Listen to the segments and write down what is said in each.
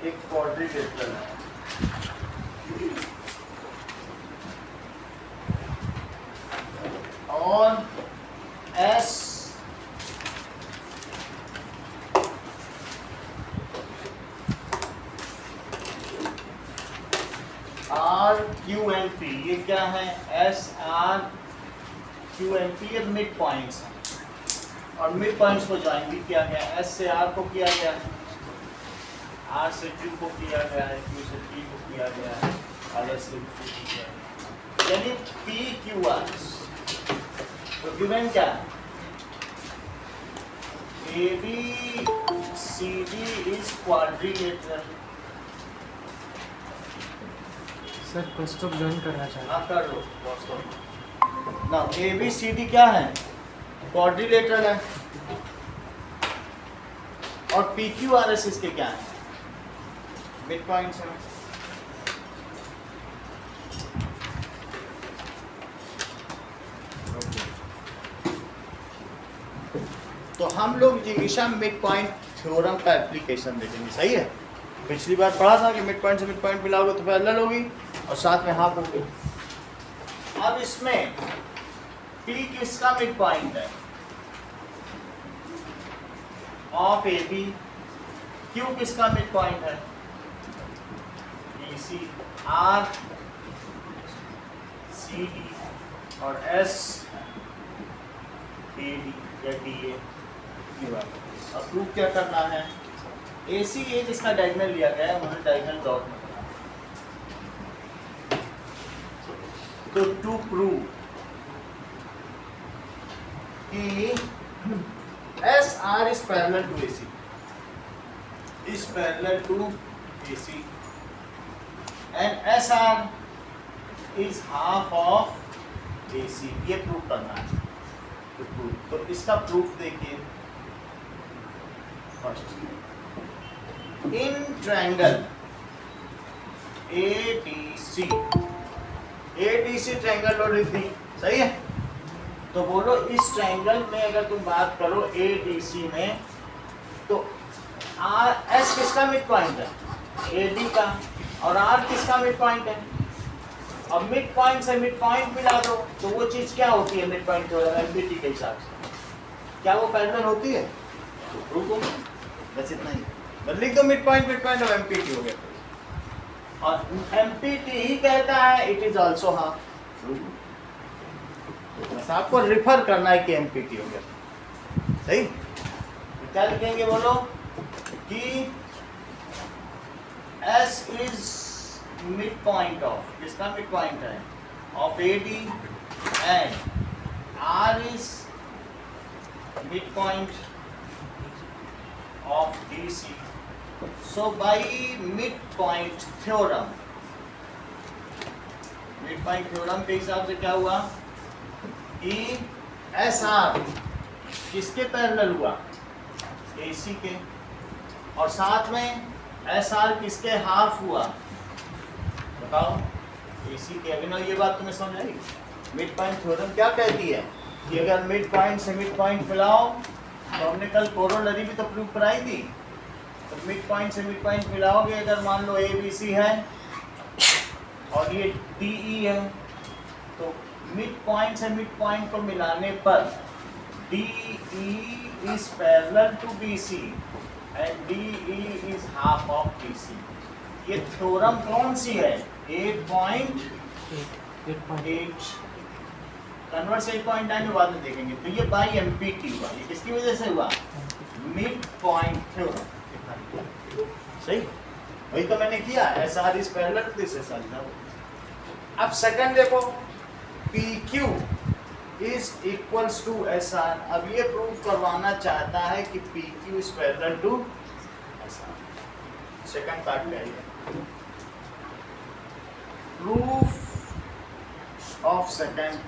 एक क्वाड्रिलेटरल है, और S R Q N P, ये क्या है, S R Q N P, ये मिड पॉइंट्स हैं, और मिड पॉइंट्स को ज्वाइन भी किया गया, एस से आर को किया गया है, आर से क्यू को किया गया है, क्यू से पी को किया गया है, और एस से क्यू को किया गया है, यानी पी क्यू आर। तो गिवन क्या है, A B C D is quadrilateral. Sir question join करना चाहिए। हाँ कर लो ना, ए बी सी डी क्या है, क्वाड्रिलेटरल है, और पी क्यू आर एस इसके क्या है, मिड पॉइंट्स हैं। तो हम लोग जिगिशा मिड पॉइंट थ्योरम का एप्लीकेशन देखेंगे, सही है। पिछली बार पढ़ा था कि मिड पॉइंट से मिड पॉइंट मिलाओगे तो पैरेलल होगी और साथ में हाफ होगी। अब इसमें P किसका मिड पॉइंट है, ऑफ ए बी, Q किसका मिड पॉइंट है, BC, R सी डी, और S डी या DA। अब प्रूफ क्या करना है, AC ये जिसका डायगोनल लिया गया है उन्होंने डायगोनल डॉट में बनाया। तो टू प्रूव कि SR is parallel to AC, is parallel to AC, and SR is half of AC, ये प्रूफ करना है। तो इसका प्रूफ देखिए, first in triangle ADC, ADC triangle और रिद्धि, सही है। तो बोलो इस ट्रायंगल में अगर तुम बात करो ADC में, तो S किसका मिड पॉइंट है, AD का, और R किसका मिड पॉइंट है। अब मिड पॉइंट से मिड पॉइंट मिला दो तो वो चीज क्या होती है, मिड पॉइंट थ्योरम एमपीटी के हिसाब से, क्या वो पैरेलल होती है, तो प्रूफ होगा, बस इतना ही। बस लिख दो मिड पॉइंट और एमपीटी हो गया, और एमपीटी ही कहता है इट इज आल्सो हाफ। बस आपको रिफर करना है कि एमपीटी हो गया, सही। क्या लिखेंगे बोलो कि S is mid point of, किसका मिड पॉइंट है, of AD, and R is mid point of DC। So by mid point theorem, mid point theorem के हिसाब से क्या हुआ कि SR किसके पैरेलल हुआ, AC के, और साथ में SR किसके हाफ हुआ, बताओ, AC के। अगर ये बात तुम्हें समझ आई, मिड पॉइंट थ्योरम क्या कहती है कि अगर मिड पॉइंट से मिड पॉइंट मिलाओ, तो हमने कल कोरोलरी भी तो प्रूव कराई थी, तो मिड पॉइंट से मिड पॉइंट मिलाओगे, अगर मान लो ABC है और ये DE है, तो मिड पॉइंट से मिड पॉइंट को मिलाने पर DE is parallel to BC and DE is half of BC। ये थ्योरम कौन सी है, 8.8, कन्वर्स 8.9 में बाद में देखेंगे। तो ये बाई एमपीटी हुआ, ये किसकी वजह से हुआ, मिड पॉइंट थ्योरम, सही। वही तो मैंने किया, SR is parallel to this SR। अब सेकंड देखो, PQ is equals to SR। अब ये प्रूव करवाना चाहता है कि PQ is parallel to SR। Second part में आइए, प्रूफ ऑफ सेकंड।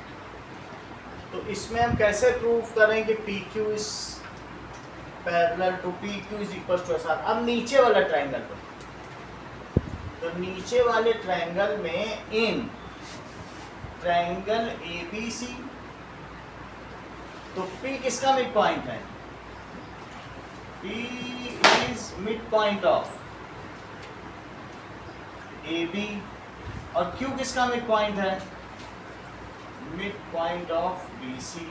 तो इसमें हम कैसे प्रूफ करें कि PQ is parallel to PQ is equal to SR। अब नीचे वाला ट्रायंगल पर, तो नीचे वाले ट्रायंगल में इन ट्रायंगल ABC, तो P किसका मिड पॉइंट है, P is mid point of A B, और क्यू किसका मिड पॉइंट है? Mid point of B C.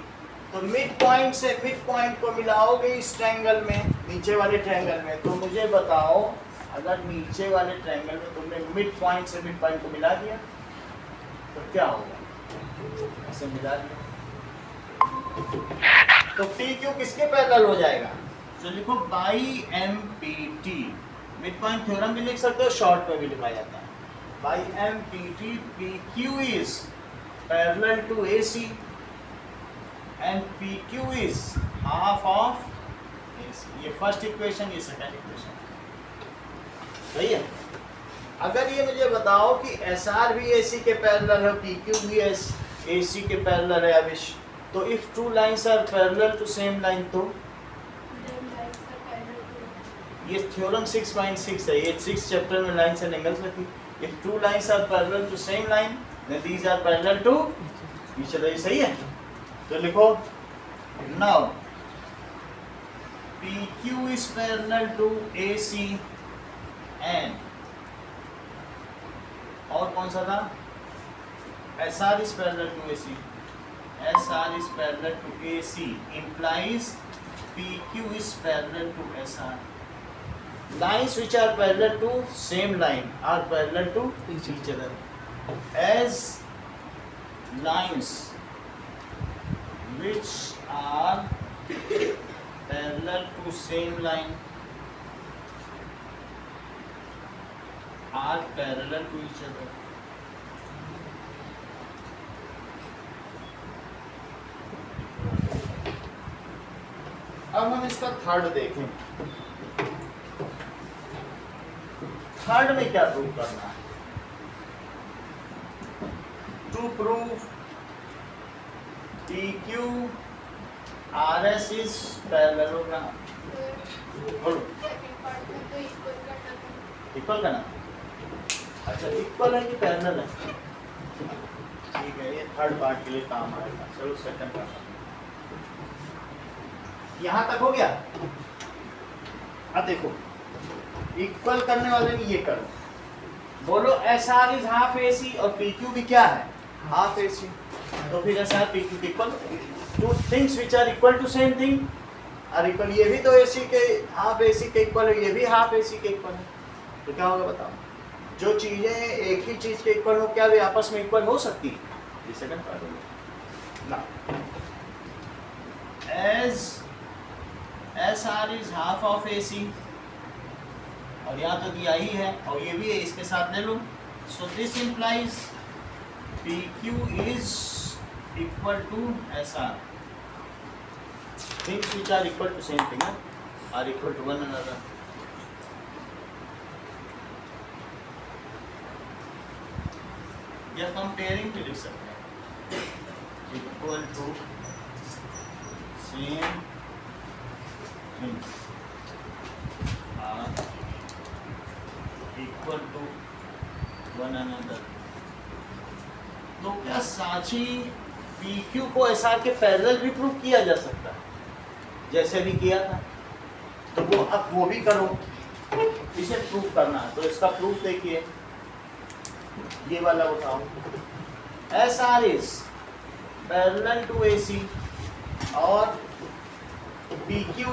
तो मिड पॉइंट से मिड पॉइंट को मिलाओगे इस ट्रायंगल में, नीचे वाले ट्रायंगल में, तो मुझे बताओ अगर नीचे वाले ट्रायंगल में तुमने मिड पॉइंट से मिड पॉइंट को मिला दिया तो क्या होगा? ऐसे मिला दिया तो पी क्यू किसके पैरेलल हो जाएगा? तो लिखो by M P T. Mid point theorem भी लिख सकते हो, शॉर्ट में भी लिखा जाता है। By M P T P Q is parallel to A C and P Q is half of A C. ये फर्स्ट इक्वेशन, ये सेकंड इक्वेशन, सही है। अगर ये मुझे बताओ कि एस आर भी ए सी के पैरेलल है, पी क्यू भी ए सी के पैरेलल है अविश, तो if two lines are parallel to same line, तो ये थ्योरम 6.6 है, ये 6 चैप्टर में लाइंस एंड एंगल्स में थी। If two lines are parallel to same line then these are parallel to each other. सही है, तो लिखो now P Q is parallel to A C and, और कौन सा था? S R is parallel to A C. S R is parallel to A C implies PQ is parallel to SR. Lines which are parallel to same line are parallel to each other. As lines which are parallel to same line are parallel to each other. अब हम इसका third देखें। Third में क्या prove करना है? To prove P Q R S is parallelogram. बोलो equal करना। अच्छा, इक्वल है कि पैरेलल है? ठीक है, ये थर्ड पार्ट के लिए काम आएगा। चलो सेकंड पार्ट, यहां तक हो गया। अब देखो, इक्वल करने वाले ने ये करो, बोलो S R is half A C और पी क्यू भी क्या है? Half A C. तो फिर S R P Q equal, two things which are equal to same thing are equal. ये भी तो ए सी के हाफ ए सी के इक्वल है, ये भी हाफ ए सी के इक्वल है, तो क्या होगा बताओ? जो चीजें एक ही चीज के इक्वल हो, क्या वे आपस में इक्वल हो सकती है? ये सेकंड पार्ट होगा ना। As S R is half of A C, और यहाँ तो दिया ही है और ये भी है, इसके साथ ले लो। So this implies P Q is equal to S R. Things which are equal to same thing are equal to one another. या कंपेयरिंग भी लिख सकते हैं, equal to same things are equal to one another. तो क्या सांची P Q को S R के पैरेलल भी प्रूव किया जा सकता है, जैसे भी किया था? तो वो अब वो भी करो, इसे प्रूव करना है। तो इसका प्रूफ देखिए, ये वाला उठाओ। S R is parallel to A C और पी क्यू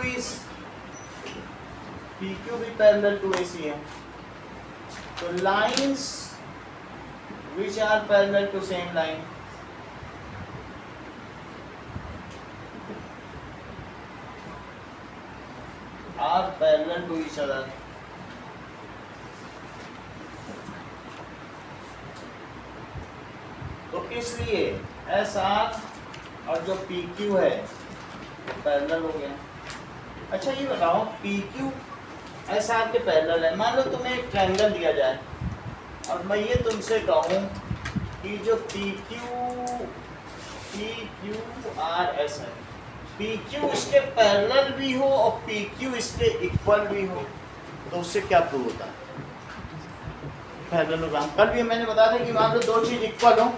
भी पैरेलल टू ए सी है। तो lines which are parallel to same line are parallel to each other. तो इसलिए एस आर और जो पी क्यू है पैरेलल हो गया। अच्छा, ये बताओ पी क्यू एस आर के पैरेलल है। मान लो तुम्हें एक ट्रायंगल दिया जाए और मैं ये तुमसे कहूँ कि जो पी क्यू आर एस है, पी क्यू इसके पैरेलल भी हो और पी क्यू इसके इक्वल भी हो, तो उससे क्या प्रूव होता है? पैरेललोग्राम। कल भी मैंने बताया था कि मान लो दो चीज इक्वल हो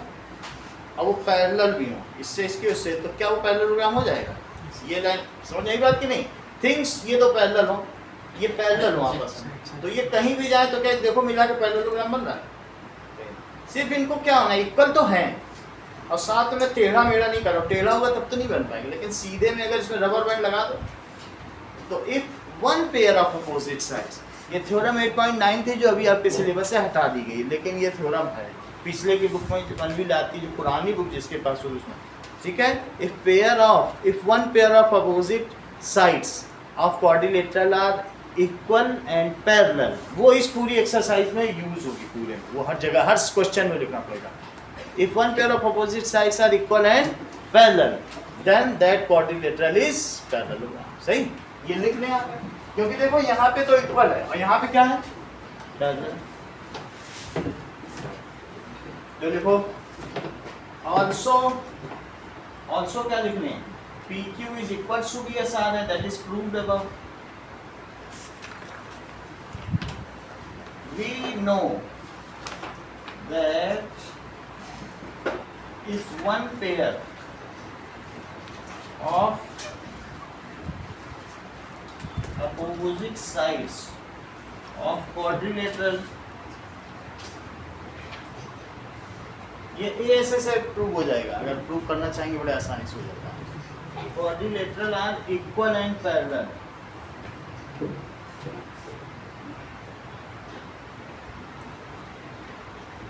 और वो पैरेलल भी हो, इससे इसके उससे, तो क्या वो पैरेललोग्राम हो जाएगा? ये लाइन समझ आई बात कि नहीं? थिंग्स ये तो पैरेलल हो, ये पैरेलल हो आपस में, तो ये कहीं भी जाए तो क्या देखो मिला के पैरेललोग्राम बन रहा है। सिर्फ इनको क्या होना है, इक्वल तो है और साथ में टेढ़ा मेढ़ा नहीं करो, टेढ़ा होगा तब तो नहीं बन पाएगा, लेकिन सीधे में अगर इसमें रबर बैंड लगा दो तो if one pair of opposite sides, ये थ्योरम 8.9 थी जो अभी आपके सिलेबस से हटा दी गई, लेकिन ये थ्योरम है पिछले की बुक में अनविल आती, जो पुरानी बुक जिसके पास हो उसमें, ठीक है। If one pair of opposite sides of quadrilateral are equal and parallel, वो इस पूरी एक्सरसाइज में यूज होगी पूरे में, वो हर जगह हर क्वेश्चन में लिखना पड़ेगा। If one pair of opposite sides are equal and parallel then that quadrilateral is parallelogram. सही, ये लिख लें आप, क्योंकि देखो यहाँ पे तो इक्वल है और यहाँ पे क्या है, पैरेलल। तो लिखो ऑल्सो क्या लिखने हैं, PQ is equal to BSR है, that is proved above. We know that if one pair of opposite sides of quadrilateral, ये ऐसे से प्रूव हो जाएगा, अगर प्रूव करना चाहेंगे बड़े आसानी से हो जाएगा। Quadrilateral are equal and parallel,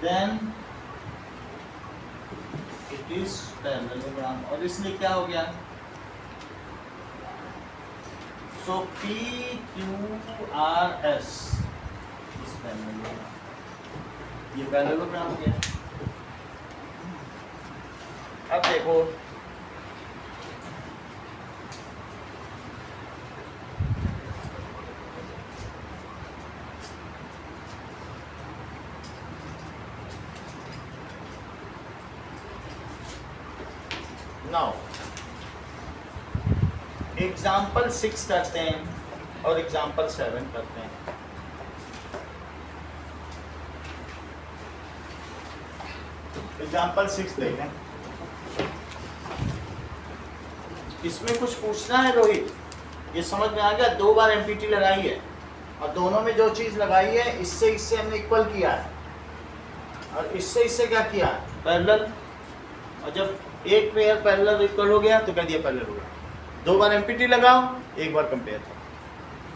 then it is parallelogram। और इसलिए क्या हो गया, so PQRS is parallelogram, ये parallelogram हो गया। अब देखो नाउ एग्जाम्पल 6 करते हैं और एग्जाम्पल 7 करते हैं। एग्जाम्पल 6 देखें, इसमें कुछ पूछना है रोहित, ये समझ में आ गया, 2 बार एमपीटी लगाई है और दोनों में जो चीज लगाई है इससे इससे हमने इक्वल किया है और इससे इससे क्या किया, पैरेलल, और जब एक पेयर पैरेलल इक्वल हो गया तो कह दिया पैरेलल हो गया। 2 बार एमपीटी लगाओ, 1 बार कंपेयर करो।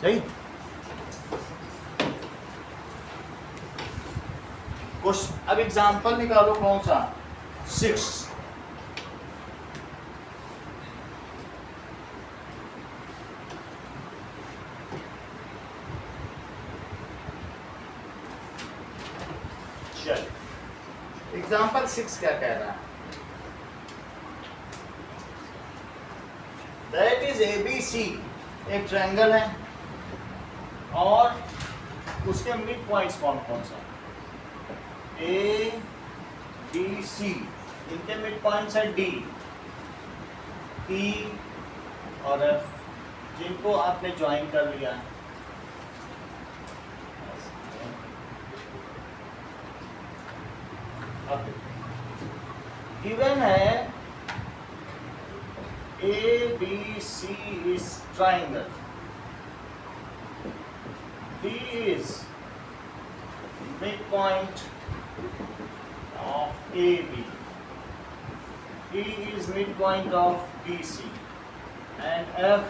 सही, कुछ अब एग्जाम्पल निकालो, कौन सा, 6। चल एग्जाम्पल 6 क्या कह रहा है, दैट इज ABC, एक ट्रायंगल है और उसके मिड पॉइंट्स कौन कौन सा, A B C, इनके मिड पॉइंट्स है D E और F, जिनको आपने ज्वाइन कर लिया है। अब गिवन है ABC is triangle, D is midpoint of AB, E is midpoint of BC and F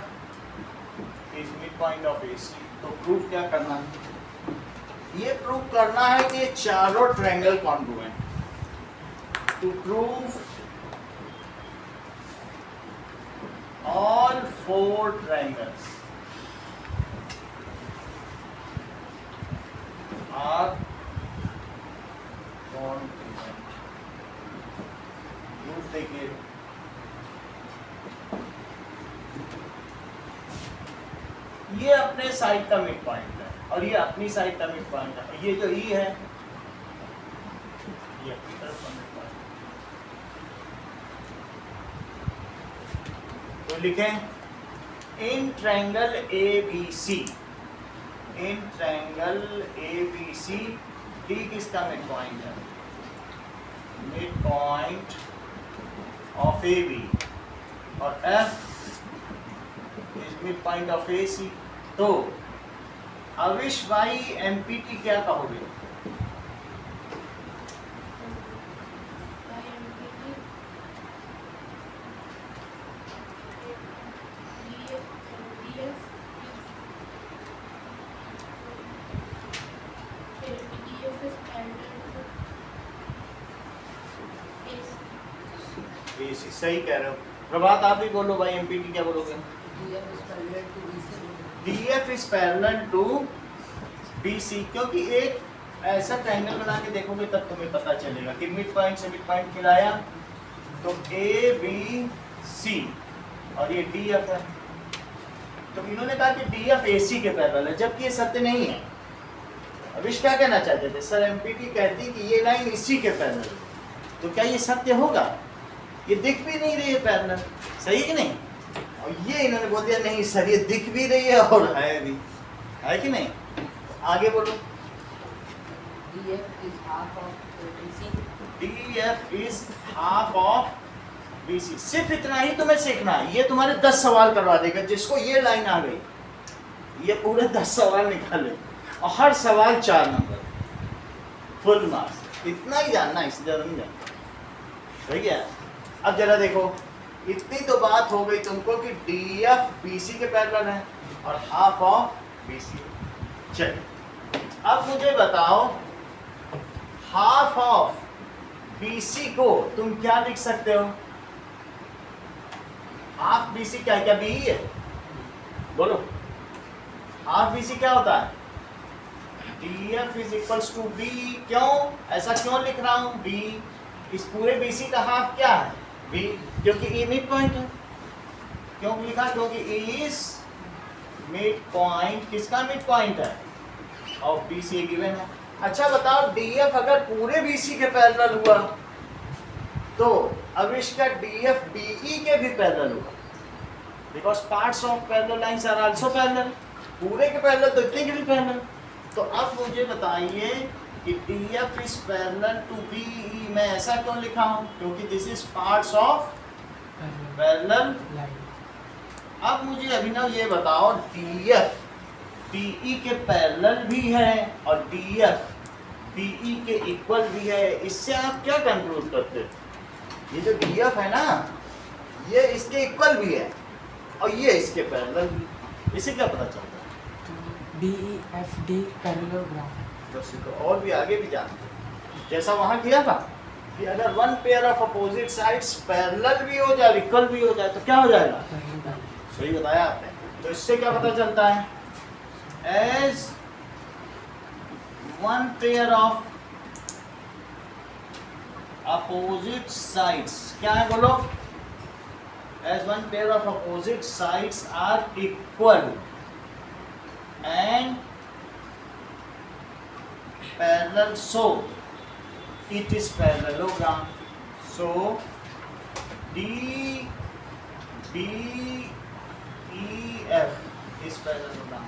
is midpoint of AC। तो प्रूफ क्या करना है, ये प्रूफ करना है कि ये चारों triangle congruent. To prove all 4 triangles are congruent। Proof देखिए, ये अपने साइड का मिड पॉइंट है और ये अपनी साइड का मिड पॉइंट है, ये जो ई है ये अपनी तरफ का मिड पॉइंट। तो लिखें इन ट्रायंगल ABC, इन ट्रायंगल ABC D किसका मिड पॉइंट है, मिड पॉइंट ऑफ AB और F is mid point of AC। तो अविश भाई एमपीटी क्या कहोगे, BC, सही कह रहे हो। प्रभात आप भी बोलो भाई, MPT क्या बोलोगे? DF is parallel to BC, क्योंकि एक ऐसा ट्रायंगल बना के देखोगे तब तुम्हें पता चलेगा कि मिड पॉइंट से मिड पॉइंट मिलाया तो ABC और ये DF है। तो इन्होंने कहा कि DF AC के पैरेलल है, जबकि ये सत्य नहीं है। अविश क्या कहना चाहते थे? सर MPT कहती कि ये लाइन इसी के पैरेलल है, तो क्या ये सत्य होगा? ये दिख भी नहीं रही है पैरेलल, सही कि नहीं? और ये इन्होंने बोल दिया नहीं सर ये दिख भी रही है और है भी, है कि नहीं? आगे बोलो। DF is half of BC. DF is half of BC। सिर्फ इतना ही तुम्हें सीखना है। ये तुम्हारे 10 सवाल करवा देगा। जिसको ये लाइन आ गई, ये पूरे 10 सवाल निकाले और हर सवाल 4 नंबर, फुल मार्क्स। इतना ही जानना, इससे ज्यादा नहीं जानना, सही है? अब जरा देखो, इतनी तो बात हो गई तुमको कि DF BC के पैरेलल है और हाफ ऑफ BC। चलिए अब मुझे बताओ, हाफ ऑफ BC को तुम क्या लिख सकते हो? हाफ BC क्या क्या BE है? बोलो, हाफ BC क्या होता है? DF is equals to B। क्यों ऐसा क्यों लिख रहा हूं? B, इस पूरे BC का हाफ क्या है? B, क्योंकि E मिड पॉइंट है। क्यों लिखा? क्योंकि E इज मिड पॉइंट। किसका मिड पॉइंट है? ऑफ BC गिवन है। अच्छा बताओ, DF अगर पूरे BC के पैरेलल हुआ तो अब इसका DF BE के भी पैरेलल हुआ, because parts of parallel lines are also parallel. पूरे के पैरेलल तो इतने के भी पैरेलल। तो अब मुझे बताइए कि DF is parallel to BE, मैं ऐसा क्यों लिखा हूं? क्योंकि this is parts of parallel. अब मुझे अभिनव ये बताओ, DF BE के पैरेलल भी है और DF BE के इक्वल भी है। इससे आप क्या कंक्लूड करते हो? ये जो DF है ना, ये इसके इक्वल भी है और ये इसके पैरेलल भी। इसे क्या पता चलता है? BEFD parallelogram. तो और भी आगे भी जानते हैं, जैसा वहां किया था कि अगर one pair of opposite sides parallel भी हो जाए, इक्वल भी हो जाए, तो क्या हो जाएगा? सही बताया आपने। तो इससे क्या पता चलता है? As one pair of opposite sides, क्या है बोलो? As one pair of opposite sides are equal and parallel, so it is parallelogram. So DBEF is parallelogram.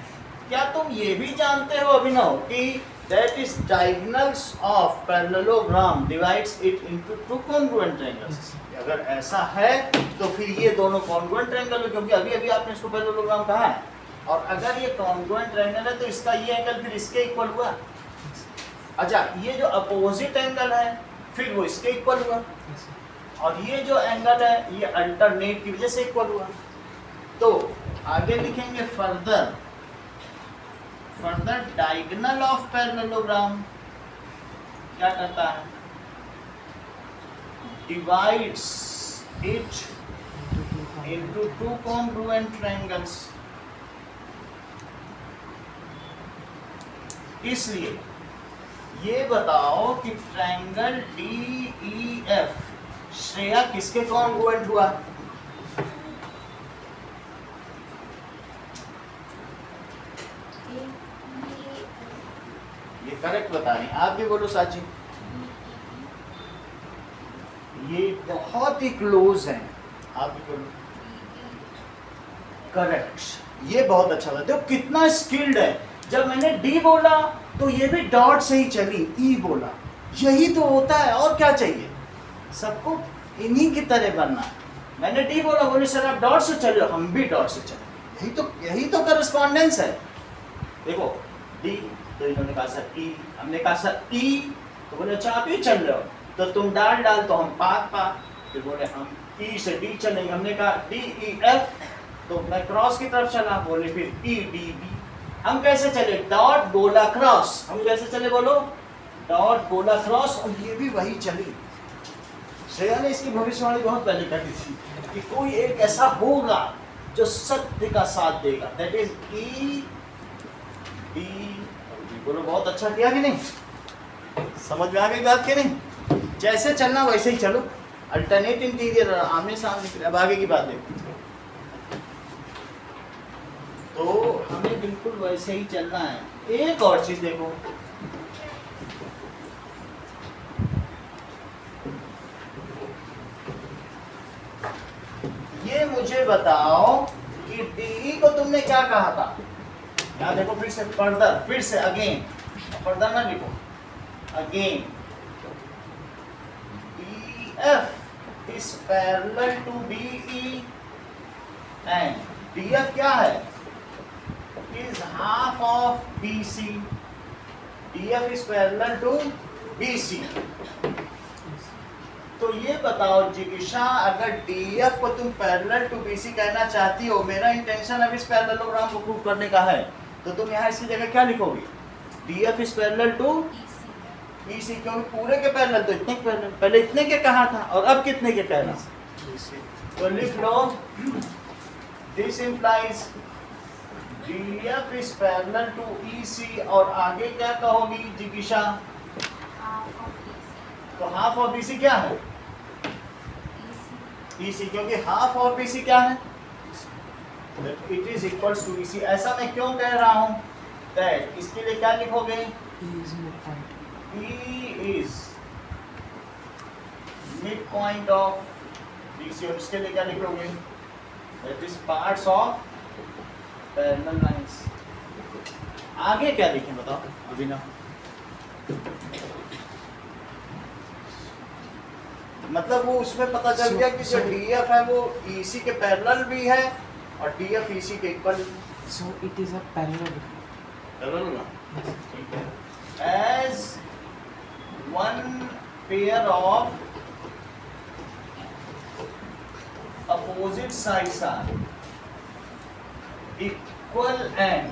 क्या तुम ये भी जानते हो अभिनव कि that is diagonals of parallelogram divides it into two congruent triangles? अगर ऐसा है तो फिर ये दोनों congruent triangle है, क्योंकि अभी अभी आपने इसको parallelogram कहा है। और अगर ये कॉन्ग्रुएंट ट्रायंगल है तो इसका ये एंगल फिर इसके इक्वल हुआ। अच्छा, ये जो अपोजिट एंगल है फिर वो इसके इक्वल हुआ, और ये जो एंगल है ये अल्टरनेट की वजह से इक्वल हुआ। तो आगे लिखेंगे फर्दर डायगोनल ऑफ पैरेललोग्राम क्या करता है? Divides it into two congruent triangles. इसलिए ये बताओ कि ट्रायंगल DEF श्रेया किसके कॉन्ग्रुएंट हुआ? ये करेक्ट बता रही, आप भी बोलो साची। ये बहुत ही क्लोज है, आप भी बोलो। करेक्ट, ये बहुत अच्छा था। देखो कितना स्किल्ड है। जब मैंने D बोला तो ये भी डॉट से ही चली, E बोला। यही तो होता है, और क्या चाहिए? सबको इन्हीं की तरह बनना। मैंने D बोला, बोले सर आप डॉट से चलो, हम भी डॉट से चले। यही तो करस्पॉन्डेंस है। देखो D तो इन्होंने कहा सर E, हमने कहा सर E, तो बोले अच्छा आप ही चल रहे हो, तो तुम डाल तो हम पाक। फिर बोले हम E से D चलेंगे, हमने कहा DEF, तो मैं क्रॉस की तरफ चला, बोले फिर EDB। हम कैसे चले? डॉट गोला क्रॉस। हम कैसे चले बोलो? डॉट गोला क्रॉस, और ये भी वही चली। श्रेया ने इसकी भविष्यवाणी बहुत पहले कर दी थी कि कोई एक ऐसा होगा जो सत्य का साथ देगा, दैट इज ई डी। बोलो बहुत अच्छा किया कि नहीं? समझ में आ गई बात कि नहीं? जैसे चलना वैसे ही चलो, अल्टरनेट इंटीरियर आमने सामने। अब आगे की बात देखो, तो हमें बिल्कुल वैसे ही चलना है। एक और चीज देखो, ये मुझे बताओ कि डी को तुमने क्या कहा था? यहाँ देखो फिर से, फर्दर, फिर से अगेन, फर्दर ना लिखो, again DF is parallel to DE and DF क्या है? Is half of BC. DF is parallel to BC. तो ये बताओ जिगिशा, अगर DF को तुम पैरेलल टू BC कहना चाहती हो, मेरा इंटेंशन अब इस पैरेललोग्राम को प्रूव करने का है, तो तुम यहाँ इसकी जगह क्या लिखोगे? DF is parallel to BC, क्योंकि पूरे के पैरेलल तो इतने के पैरेलल, पहले इतने के कहा था और अब कितने के कहना? तो लिख लो, this implies DF is parallel to EC, और आगे क्या कहोगी जिगिशा? तो हाफ ऑफ BC क्या है? EC, क्योंकि हाफ ऑफ BC क्या है? It is equals to EC। ऐसा मैं क्यों कह रहा हूं? दैट इसके लिए क्या लिखोगे? E is midpoint of BC, और इसके लिए क्या लिखोगे? That is parts of parallel lines. आगे क्या लिखें बताओ अभिनव? मतलब वो उसमें पता चल गया कि जो DF है वो EC के पैरेलल भी है और DF EC के equal. So it is a parallelogram. Parallel, ठीक है। As one pair of opposite sides are equal and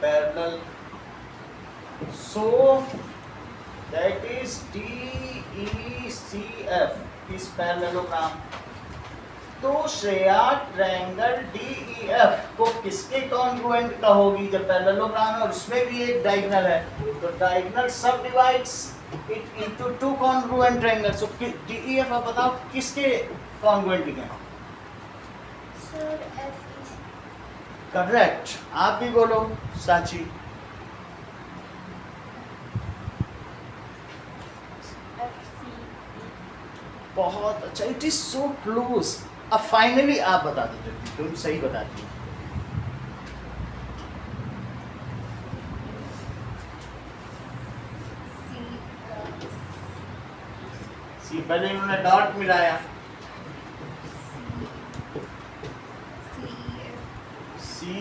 parallel, so that is DECF is parallelogram. तो श्रेया ट्रायंगल DEF को किसके कॉन्ग्रुएंट कहोगी? जब पैरेललोग्राम है और उसमें भी एक डायगोनल है, तो डायगोनल सब divides it into two congruent triangles. So DEF आप बताओ किसके कॉन्ग्रुएंट लिखें? सर F is करेक्ट, आप भी बोलो साची। FC. बहुत अच्छा, इट इज सो क्लोज। अब फाइनली आप बता दो जल्दी, तुम सही बताती हो। सी पहले इन्होंने डॉट मिलाया, सी।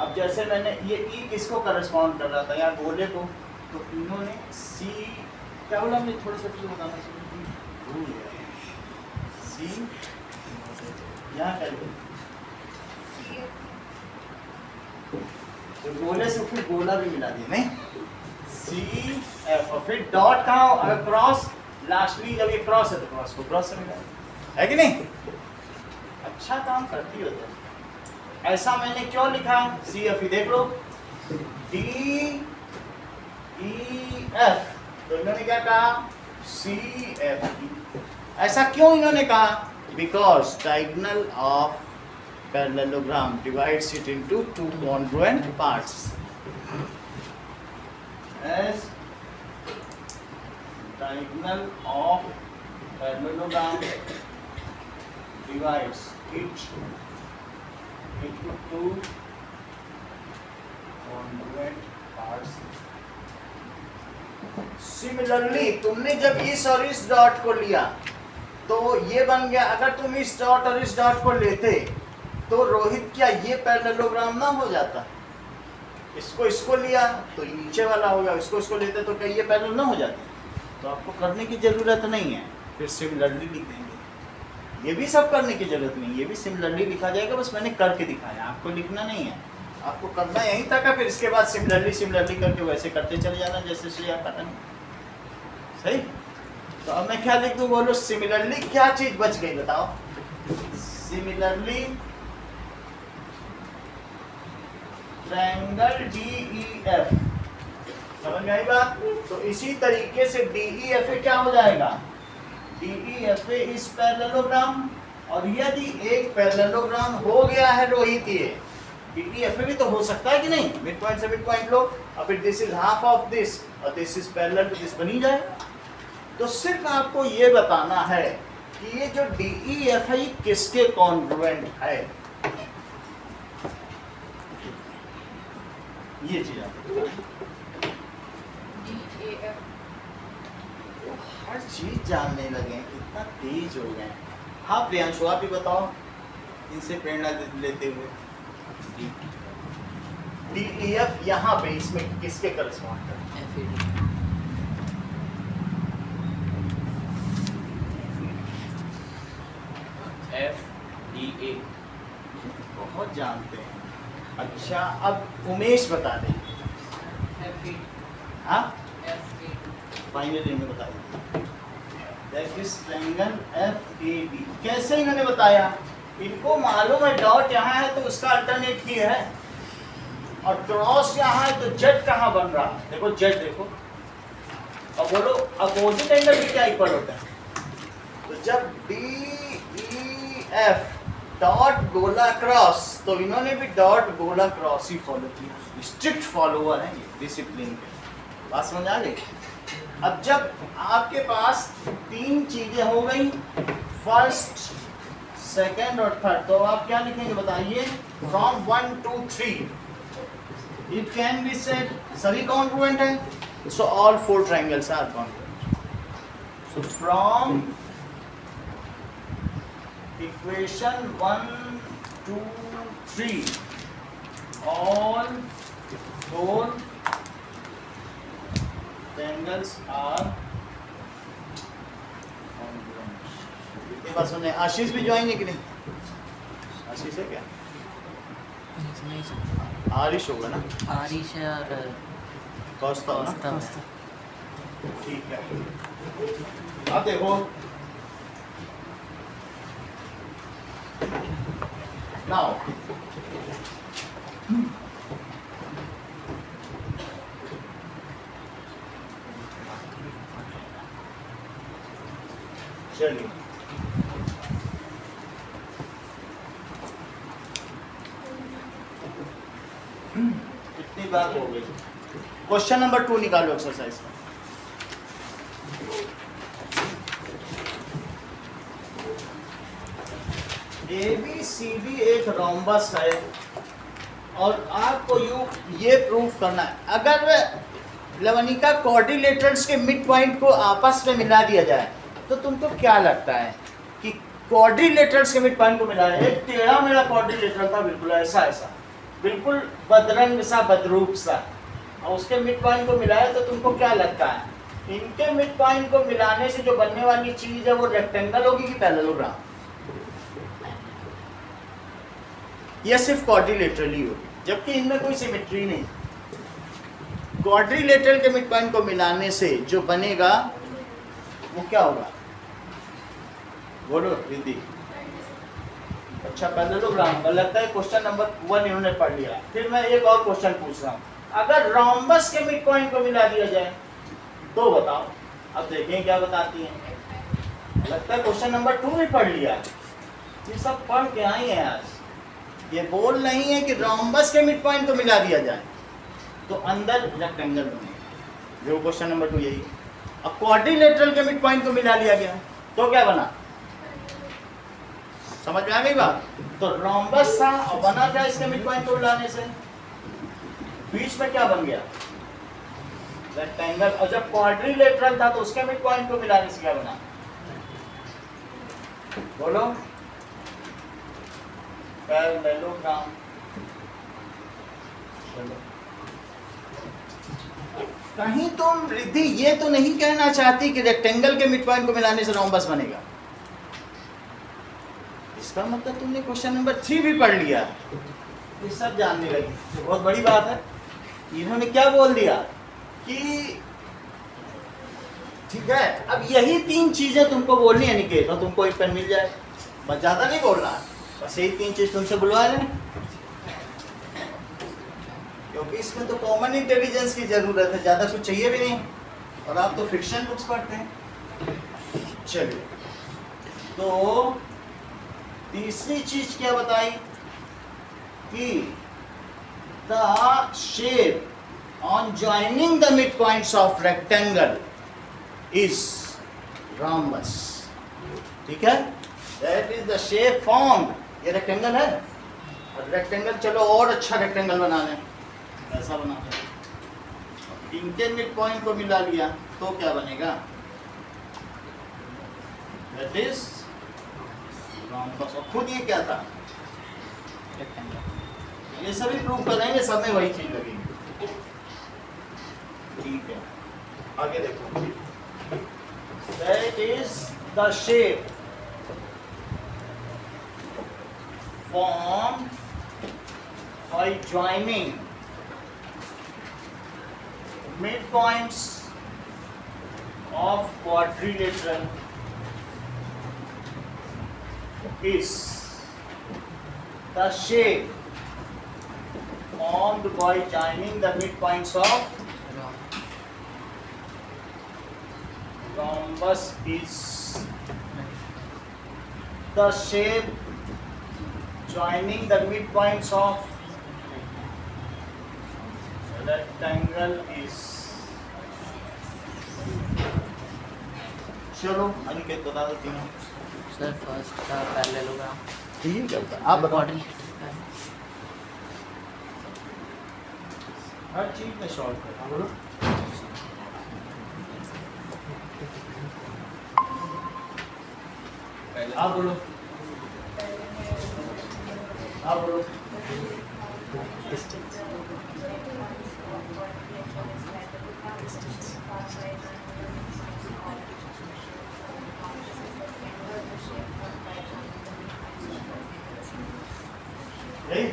अब जैसे मैंने ये ई किसको करस्पॉन्ड कर रहा था यहाँ गोले को, तो इन्होंने सी क्या बोला? मैं थोड़ा सा चीज बताना चाहिए। सी यहाँ कर दो, तो गोले से फिर गोला भी मिला दिया, नहीं? सी एफ, और फिर डॉट कहाँ? अगर क्रॉस लास्टली, जब ये क्रॉस है तो क्रॉस को क्रॉस से मिला है कि नहीं? अच्छा काम करती हो तुम। ऐसा मैंने क्यों लिखा? सी एफ, देख लो, डी ई एफ, तो इन्होंने क्या कहा? C F. ऐसा क्यों इन्होंने कहा? Because diagonal of parallelogram divides it into two congruent parts. As diagonal of parallelogram divides it into two congruent parts. Similarly, तुमने जब इस और इस डॉट को लिया तो ये बन गया। अगर तुम इस डॉट और इस डॉट को लेते तो रोहित क्या ये पैरेललोग्राम ना हो जाता? इसको लिया तो नीचे वाला हो गया, इसको लेते तो क्या ये पैरेलल ना हो जाते? तो आपको करने की जरूरत नहीं है, फिर सिमिलरली लिख देंगे। ये भी सब करने की जरूरत नहीं, ये भी सिमिलरली लिखा जाएगा, बस मैंने करके दिखाया, आपको लिखना नहीं है। आपको करना यही था का, फिर इसके बाद सिमिलरली करके वैसे करते चले जाना जैसे श्रेया का। सही। तो अब मैं क्या लिख दूं, बोलो सिमिलरली क्या चीज बच गई बताओ, सिमिलरली ट्रायंगल DEF, समझ में आई बात। तो इसी तरीके से DEFA क्या हो जाएगा, DEFA इस पैरेललोग्राम, और यदि एक पैरेललोग्राम हो गया है रोहित ये, DEFA भी तो हो सकता है कि नहीं, मिड पॉइंट से मिड पॉइंट लो, और फिर this is half of this और this is parallel to this, बनी जाए। तो सिर्फ आपको ये बताना है कि ये जो DEFA किसके कॉन्ग्रुएंट है, ये चीज आपको DAF हर चीज जानने लगे, कितना तेज हो गए। हाँ प्रियांशु आप भी बताओ, इनसे प्रेरणा लेते हुए DEF यहाँ पे इसमें किसके करस्पॉन्ड करता है, FDA। बहुत जानते हैं। अच्छा अब उमेश बता दें, FA हाँ FA फाइनली में बता दीजिए। That is triangle FAD। कैसे इन्होंने बताया, इनको मालूम है डॉट यहाँ है तो उसका अल्टरनेट ही है, और क्रॉस यहाँ है तो जेड कहाँ बन रहा, देखो जेड देखो, और बोलो अपोजिट एंगल भी क्या इक्वल होता है। तो जब DEF डॉट गोला क्रॉस, तो इन्होंने भी डॉट गोला क्रॉस ही फॉलो किया, स्ट्रिक्ट फॉलोअर हैं ये डिसिप्लिन के। बात समझ आ गई। अब जब आपके पास तीन चीजें हो गई, फर्स्ट सेकंड और थर्ड, तो आप क्या लिखेंगे बताइए, from 1 to 3 it can be said सभी कॉन्ग्रुएंट है, so all 4 triangles are congruent. So from equation 1 2 3 all 4 triangles are congruent। इतनी बात सुनने, आशीष भी ज्वाइन है कि नहीं, आशीष है क्या, नहीं सर, आरिश होगा ना, आरिश है और कौस्तव ना, कौस्तव। ठीक है। अब देखो नाउ चलिए कितनी बात हो गई। क्वेश्चन नंबर 2 निकालो एक्सरसाइज में। ABCD एक रोम्बस है और आपको ये प्रूफ करना है, अगर लवनिका क्वाड्रिलेटरल्स के मिड पॉइंट को आपस में मिला दिया जाए तो तुमको क्या लगता है कि क्वाड्रिलेटरल्स के मिड पॉइंट को मिलाया, एक टेढ़ा मेरा क्वाड्रिलेटरल था बिल्कुल ऐसा ऐसा, बिल्कुल बदरंग सा बदरूप सा, और उसके मिड पॉइंट को मिलाया तो तुमको क्या लगता है, इनके मिड पॉइंट को मिलाने से जो बनने वाली चीज है वो रेक्टेंगल होगी कि पैरेललोग्राम, या सिर्फ क्वाड्रिलेटरल ही होगी, जबकि इनमें कोई सिमेट्री नहीं। क्वाड्रिलेटरल के मिड पॉइंट को मिलाने से जो बनेगा वो क्या होगा, बोलो रिद्धि। अच्छा पैरेललोग्राम का लगता है क्वेश्चन नंबर 1 इन्होंने पढ़ लिया। फिर मैं एक और क्वेश्चन पूछ रहा हूँ, अगर रोम्बस के मिड पॉइंट को मिला दिया जाए तो बताओ, अब देखें क्या बताती हैं। लगता है क्वेश्चन नंबर 2 भी पढ़ लिया, ये सब पढ़ के आई हैं आज। ये बोल नहीं है कि रोम्बस के मिड पॉइंट को मिला दिया जाए तो अंदर रेक्टेंगल बने, जो क्वेश्चन नंबर 2 यही। अब क्वाड्रिलेटरल के मिड पॉइंट को मिला लिया गया तो क्या बना, समझ में आ गई बात। तो रोम्बस था और बना क्या इसके मिड पॉइंट को मिलाने से, बीच में क्या बन गया, रेक्टेंगल। और जब क्वाड्रिलेटरल था तो उसके मिड पॉइंट को मिलाने से क्या बना, बोलो पैरेललोग्राम। चलो कहीं तुम रिद्धि ये तो नहीं कहना चाहती कि रेक्टेंगल के मिड पॉइंट को मिलाने से रोम्बस बनेगा, इसका मतलब तुमने क्वेश्चन नंबर 3 भी पढ़ लिया, ये सब जानने लगी, तो बहुत बड़ी बात है। इन्होंने क्या बोल दिया कि ठीक है, अब यही 3 चीजें तुमको बोलनी है निकेत, और तुमको एक पेन मिल जाए, बस ज्यादा नहीं बोलना है, बस यही 3 चीज तुमसे बुलवा लें, क्योंकि इसमें तो कॉमन इंटेलिजेंस की जरूरत है, ज्यादा कुछ चाहिए भी नहीं, और आप तो फिक्शन बुक्स पढ़ते हैं। चलिए, तो तीसरी चीज क्या बताई कि the shape on joining the mid points of rectangle is rhombus, ठीक है, that is the shape formed. ये रेक्टेंगल है, और रेक्टेंगल, चलो और अच्छा रेक्टेंगल बना लें, ऐसा बना लें, इनके मिड पॉइंट को मिला लिया तो क्या बनेगा, दैट इज rhombus। और खुद ये क्या था, ये सभी प्रूव करेंगे, सब में वही चीज लगेगी, ठीक है। आगे देखो, that is the shape formed by joining midpoints of quadrilateral is the shape formed by joining the midpoints of rhombus is the shape joining the midpoints of rectangle is। चलो अनिकेत बता दो तीनों। सर फर्स्ट का parallelogram, ठीक है, आप बताओ। Quadrilateral, हर चीज में शॉर्ट कर, बोलो। आप बोलो, आप बोलो। यही?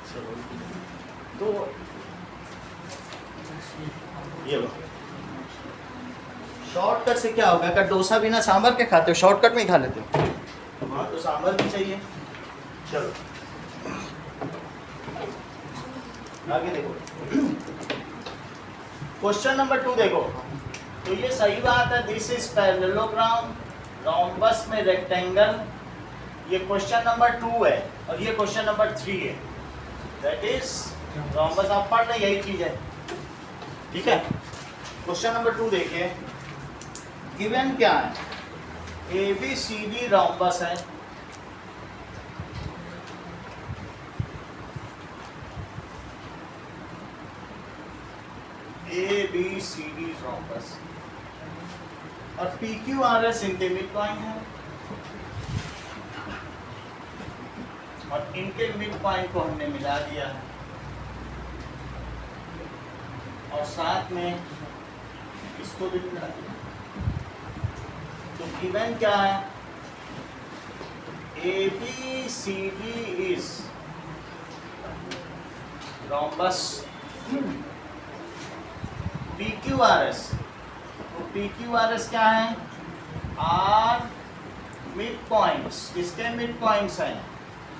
चलो, तो ये लो, शॉर्टकट से क्या होगा, अगर डोसा बिना सांभर के खाते हो, शॉर्टकट में ही खा लेते हो, वहाँ तो सांभर भी चाहिए। चलो आगे देखो, क्वेश्चन नंबर 2 देखो, तो ये सही बात है, दिस इज पैरेललोग्राम, रोम्बस में रेक्टेंगल, ये क्वेश्चन नंबर 2 है, और ये क्वेश्चन नंबर 3 है, दैट इज रोम्बस। आप पढ़ रहे यही चीज है, ठीक है। क्वेश्चन नंबर 2 देखिए, गिवन क्या है, ABCD रोम्बस है, ABCD रोम्बस, और PQRS इनके मिड पॉइंट है, और इनके मिड पॉइंट को हमने मिला दिया है, और साथ में इसको भी मिला दिया। तो गिवन क्या है, ABCD इज रोम्बस, PQRS, तो PQRS क्या है, आर मिड पॉइंट्स, किसके मिड पॉइंट्स हैं,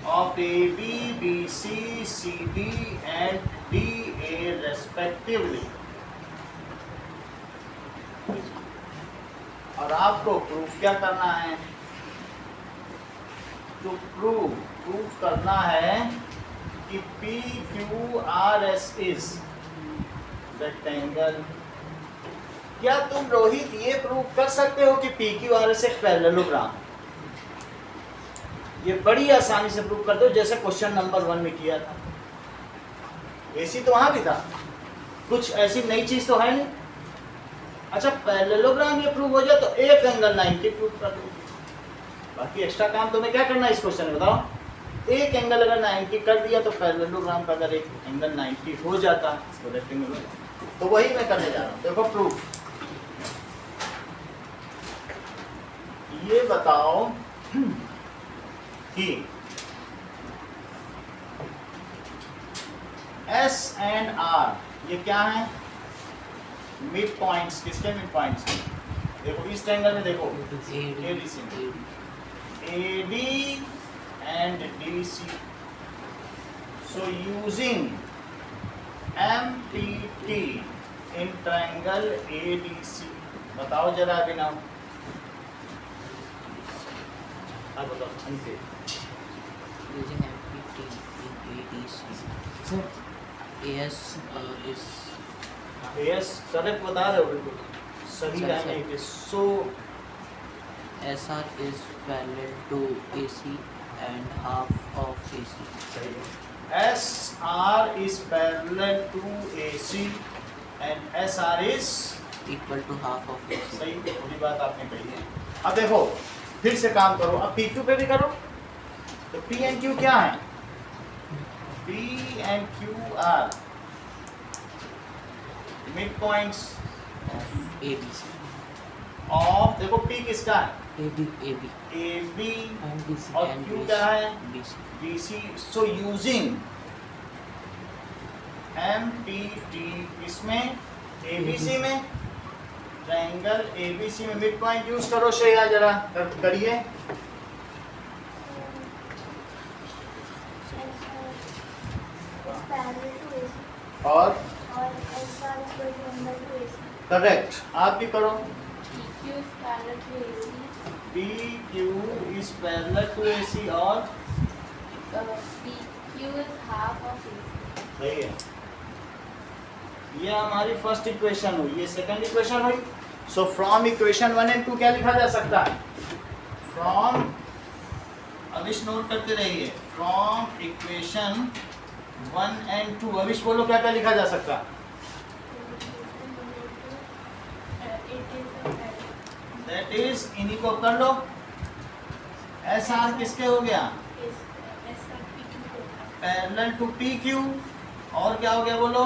of AB, BC, CD and DA respectively. और आपको प्रूफ क्या करना है, तो प्रूफ करना है कि PQRS इज रेक्टेंगल। क्या तुम रोहित ये प्रूफ कर सकते हो कि PQRS एक पैरेललोग्राम? ये बड़ी आसानी से प्रूफ कर दो, जैसे क्वेश्चन नंबर 1 में किया था। ऐसी तो वहां भी था, कुछ ऐसी नई चीज तो है नहीं। अच्छा, पैरेललोग्राम ये प्रूव हो जाए तो एक एंगल 90 प्रूफ कर दो, बाकी एक्स्ट्रा काम तुम्हें क्या करना है इस क्वेश्चन में, बताओ। एक एंगल अगर 90 कर दिया तो पैरेललोग्राम का अगर एक एंगल 90 हो जाता तो रेक्टेंगल हो जाता। तो वही मैं करने जा रहा हूँ, देखो प्रूफ। ये बताओ कि S एंड R ये क्या है, मिड पॉइंट्स, किसके मिड पॉइंट्स, देखो इस ट्रायंगल में देखो AD ADC में AD and DC. So using MPT in triangle ADC. बताओ जरा अभिनव। हाँ बताओ हमसे। using MPT in ADC. AS is AS correct बता रहे हो बिल्कुल सही सर, है sir. So SR is parallel to AC and half of AC. सही है SR is parallel to AC and SR is Equal to half of AC. सही पूरी बात आपने कही है। अब देखो फिर से काम करो अब PQ पे भी करो तो P and Q क्या है P and Q are midpoints ABC. of देखो P किसका है AB AB and BC और and Q क्या है BC. BC so using MPT इसमें ABC में ट्रायंगल ABC में मिड पॉइंट यूज करो श्रेया जरा करिए is parallel to AC और और SR is perpendicular to AC. Correct आप भी करो PQ is parallel to AC. PQ is parallel to AC और PQ is half of AC. सही है ये हमारी फर्स्ट इक्वेशन हुई ये सेकंड इक्वेशन हुई सो फ्रॉम इक्वेशन 1 एंड 2 क्या लिखा जा सकता है फ्रॉम अविश नोट करते रहिए फ्रॉम इक्वेशन 1 एंड 2 अविश बोलो क्या क्या लिखा जा सकता है दैट इज इन्हीं को कर लो एस आर किसके हो गया पैरेलल टू पी क्यू और क्या हो गया बोलो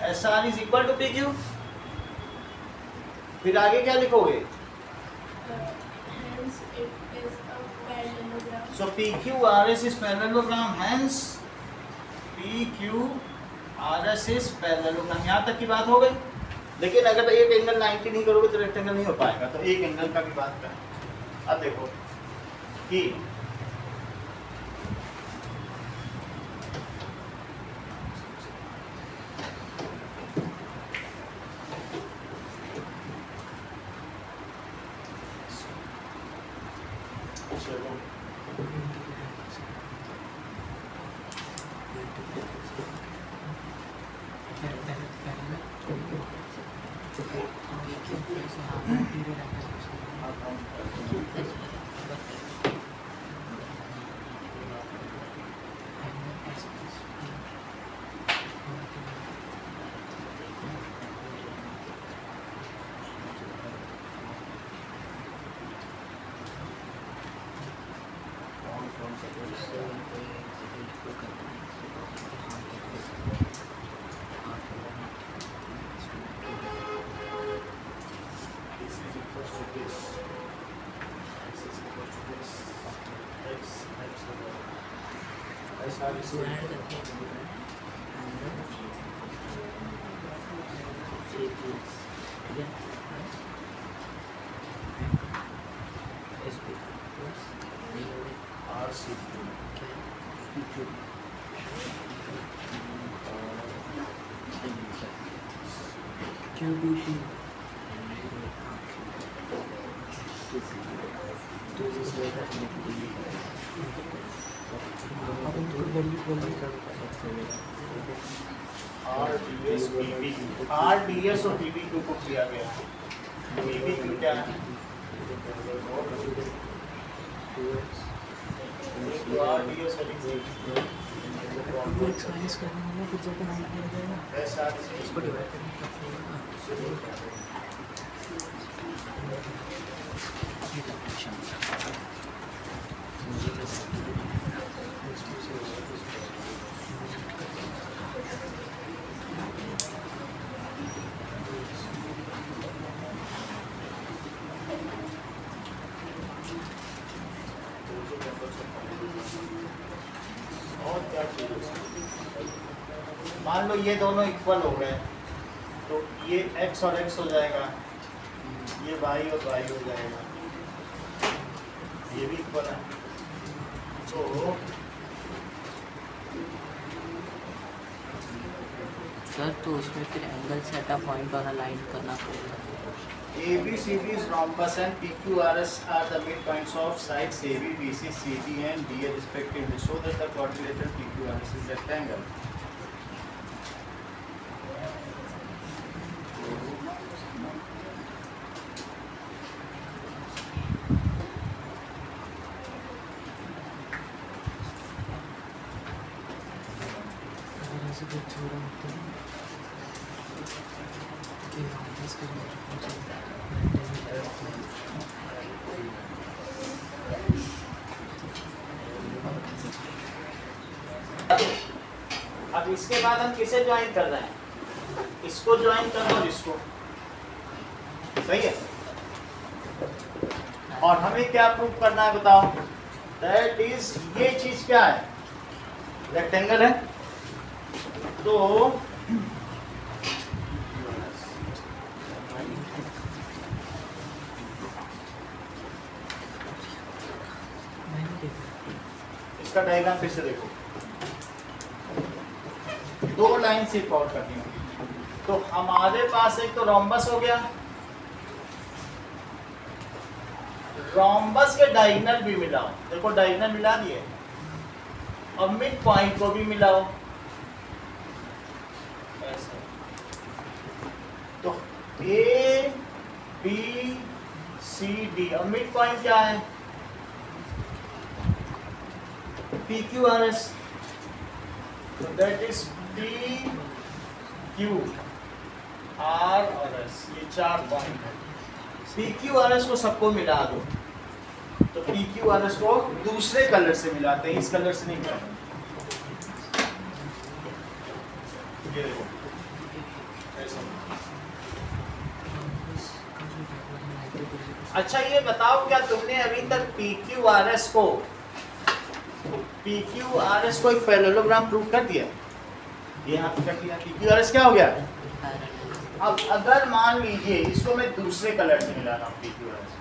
S R is equal to P Q फिर आगे क्या लिखोगे Hence it is a parallelogram. So P Q R S is parallelogram hence P Q R S is parallelogram यहाँ तक की बात हो गई लेकिन अगर एक एंगल 90 नहीं करोगे तो रेक्टेंगल नहीं हो पाएगा तो एक एंगल का भी बात करें अब देखो कि चलो this is equal to this this is equal to this x over s r is equal to r c QBP. R ds और PB2 को किया गया है PB2 क्या है R ds और SR इसको डिवाइड करना और क्या चाहिए मान लो ये दोनों इक्वल हो गए तो ये x और x हो जाएगा ये वाई और वाई हो जाएगा, ये भी इक्वल है। तो सर तो उसमें फिर एंगल सेट अ पॉइंट और अलाइन करना पड़ेगा। ABCD is rhombus and PQRS are the midpoints of sides AB, BC, CD and DA respectively. So that the quadrilateral PQRS is rectangle. अगर ऐसे कोई छोड़ा होता है कि वापस अब इसके बाद हम किसे ज्वाइन कर रहे हैं? इसको ज्वाइन करना और इसको, सही है। और हमें क्या प्रूव करना है बताओ? दैट इज, ये चीज क्या है? रेक्टेंगल है। तो इसका डायग्राम फिर से देखो, दो लाइन से फॉर करनी होगी। तो हमारे पास एक तो रोम्बस हो गया, रोम्बस के डायगोनल भी मिलाओ, देखो डायगोनल मिला दिए, और मिड पॉइंट को भी मिलाओ ऐसे। तो ए बी सी डी, और मिड पॉइंट क्या है? P Q R S. तो that is P Q R और एस, ये चार पॉइंट है। पी क्यू आर एस को सबको मिला दो, तो पी क्यू आर एस को दूसरे कलर से मिलाते हैं, इस कलर से नहीं मिलाते। ये देखो ऐसा। अच्छा ये बताओ, क्या तुमने अभी तक पी क्यू आर एस को एक पैरेललोग्राम प्रूव कर दिया? ये यहाँ पे कर दिया। पी क्यू आर एस क्या हो गया? अब अगर मान लीजिए इसको मैं दूसरे कलर से मिला रहा हूँ, P Q R S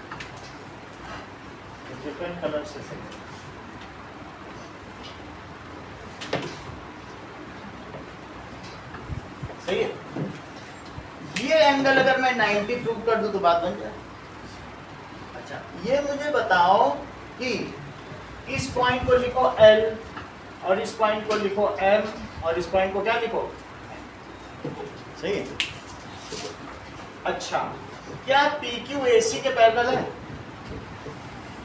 different colour से सही है। ये एंगल अगर मैं 90 प्रूव कर दूं तो बात बन जाए। अच्छा ये मुझे बताओ कि इस पॉइंट को लिखो L, और इस पॉइंट को लिखो M, और इस पॉइंट को क्या लिखो? सही है। अच्छा क्या PQ AC के पैरेलल है?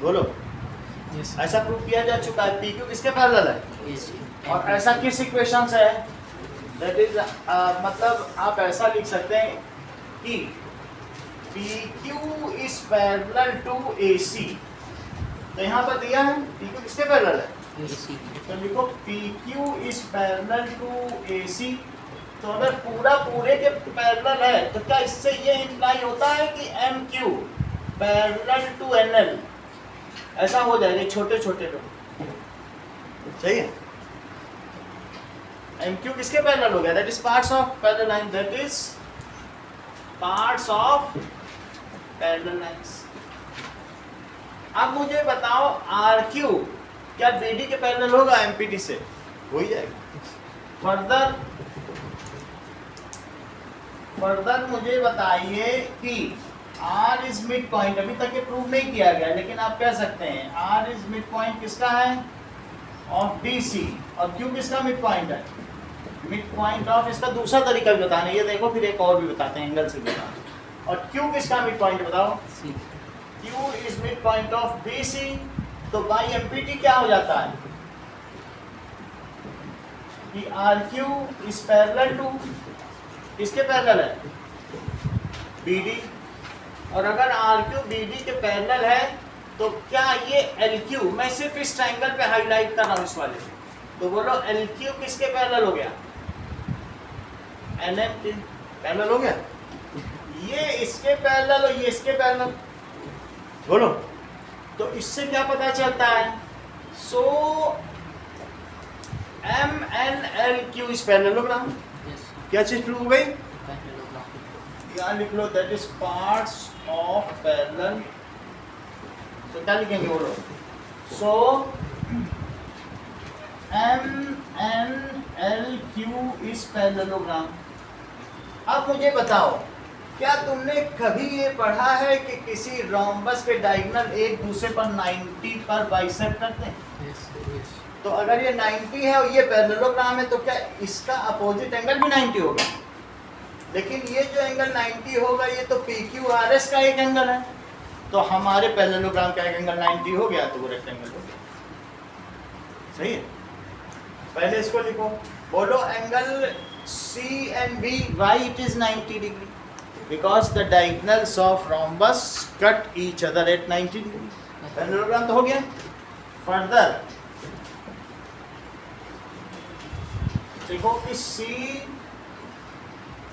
बोलो। yes, ऐसा प्रूव किया जा चुका है। PQ किसके पैरेलल है? yes, और ऐसा किस इक्वेशन से है? दैट इज मतलब आप ऐसा लिख सकते हैं कि PQ is parallel to AC। तो यहाँ पर दिया है PQ किसके पैरेलल है? AC, तो लिखो PQ is parallel to AC। तो अगर पूरे के पैरेलल है तो क्या इससे ये इंप्लाई होता है कि MQ पैरेलल टू NL? ऐसा हो जाएगा, छोटे छोटे लोग, सही है। MQ किसके पैरेलल हो गया? That is parts of parallel line, that is parts of parallel lines. अब मुझे बताओ RQ क्या BD के पैरेलल होगा? MPD से हो ही जाएगा। फर्दर मुझे बताइए कि R इज मिड पॉइंट, अभी तक ये प्रूव नहीं किया गया लेकिन आप कह सकते हैं R इज मिड पॉइंट किसका है? Of BC। और Q किसका मिड पॉइंट है? मिड पॉइंट ऑफ, इसका दूसरा तरीका भी बताना है, ये देखो फिर एक और भी बताते हैं, एंगल से बताना। और Q किसका मिड पॉइंट बताओ? C, Q is mid point of BC। तो बाई MPT क्या हो जाता है कि RQ इज पैरेलल टू, किसके पैरेलल है? BD। और अगर RQ BD के पैरेलल है तो क्या ये LQ, मैं सिर्फ इस ट्रायंगल पे हाईलाइट कर रहा हूँ इस वाले, तो बोलो LQ किसके पैरेलल हो गया? NM के पैरेलल हो गया। ये इसके पैरेलल और ये इसके पैरेलल, बोलो। तो इससे क्या पता चलता है? So MNLQ is parallelogram. yes, क्या चीज प्रूव हो गई? पैरेललोग्राम, यहाँ लिख लो that is parts of parallel. तो क्या लिखेंगे बोलो? So MNLQ is parallelogram. अब मुझे बताओ, क्या तुमने कभी ये पढ़ा है कि किसी रोम्बस के डायगोनल एक दूसरे पर 90 पर बाइसेक्ट करते हैं? तो अगर ये 90 है और ये पैरेललोग्राम है तो क्या इसका अपोजिट एंगल भी 90 होगा? लेकिन ये जो एंगल 90 होगा ये तो PQRS का एक एंगल है, तो हमारे पैरेललोग्राम का एक एंगल 90 हो गया तो वो रेक्टेंगल हो गया। सही है? पहले इसको लिखो, बोलो angle CNB, why it is 90 degree? Because the diagonals of rhombus cut each other at 90 degree. Parallelogram तो हो गया। फर्दर देखो कि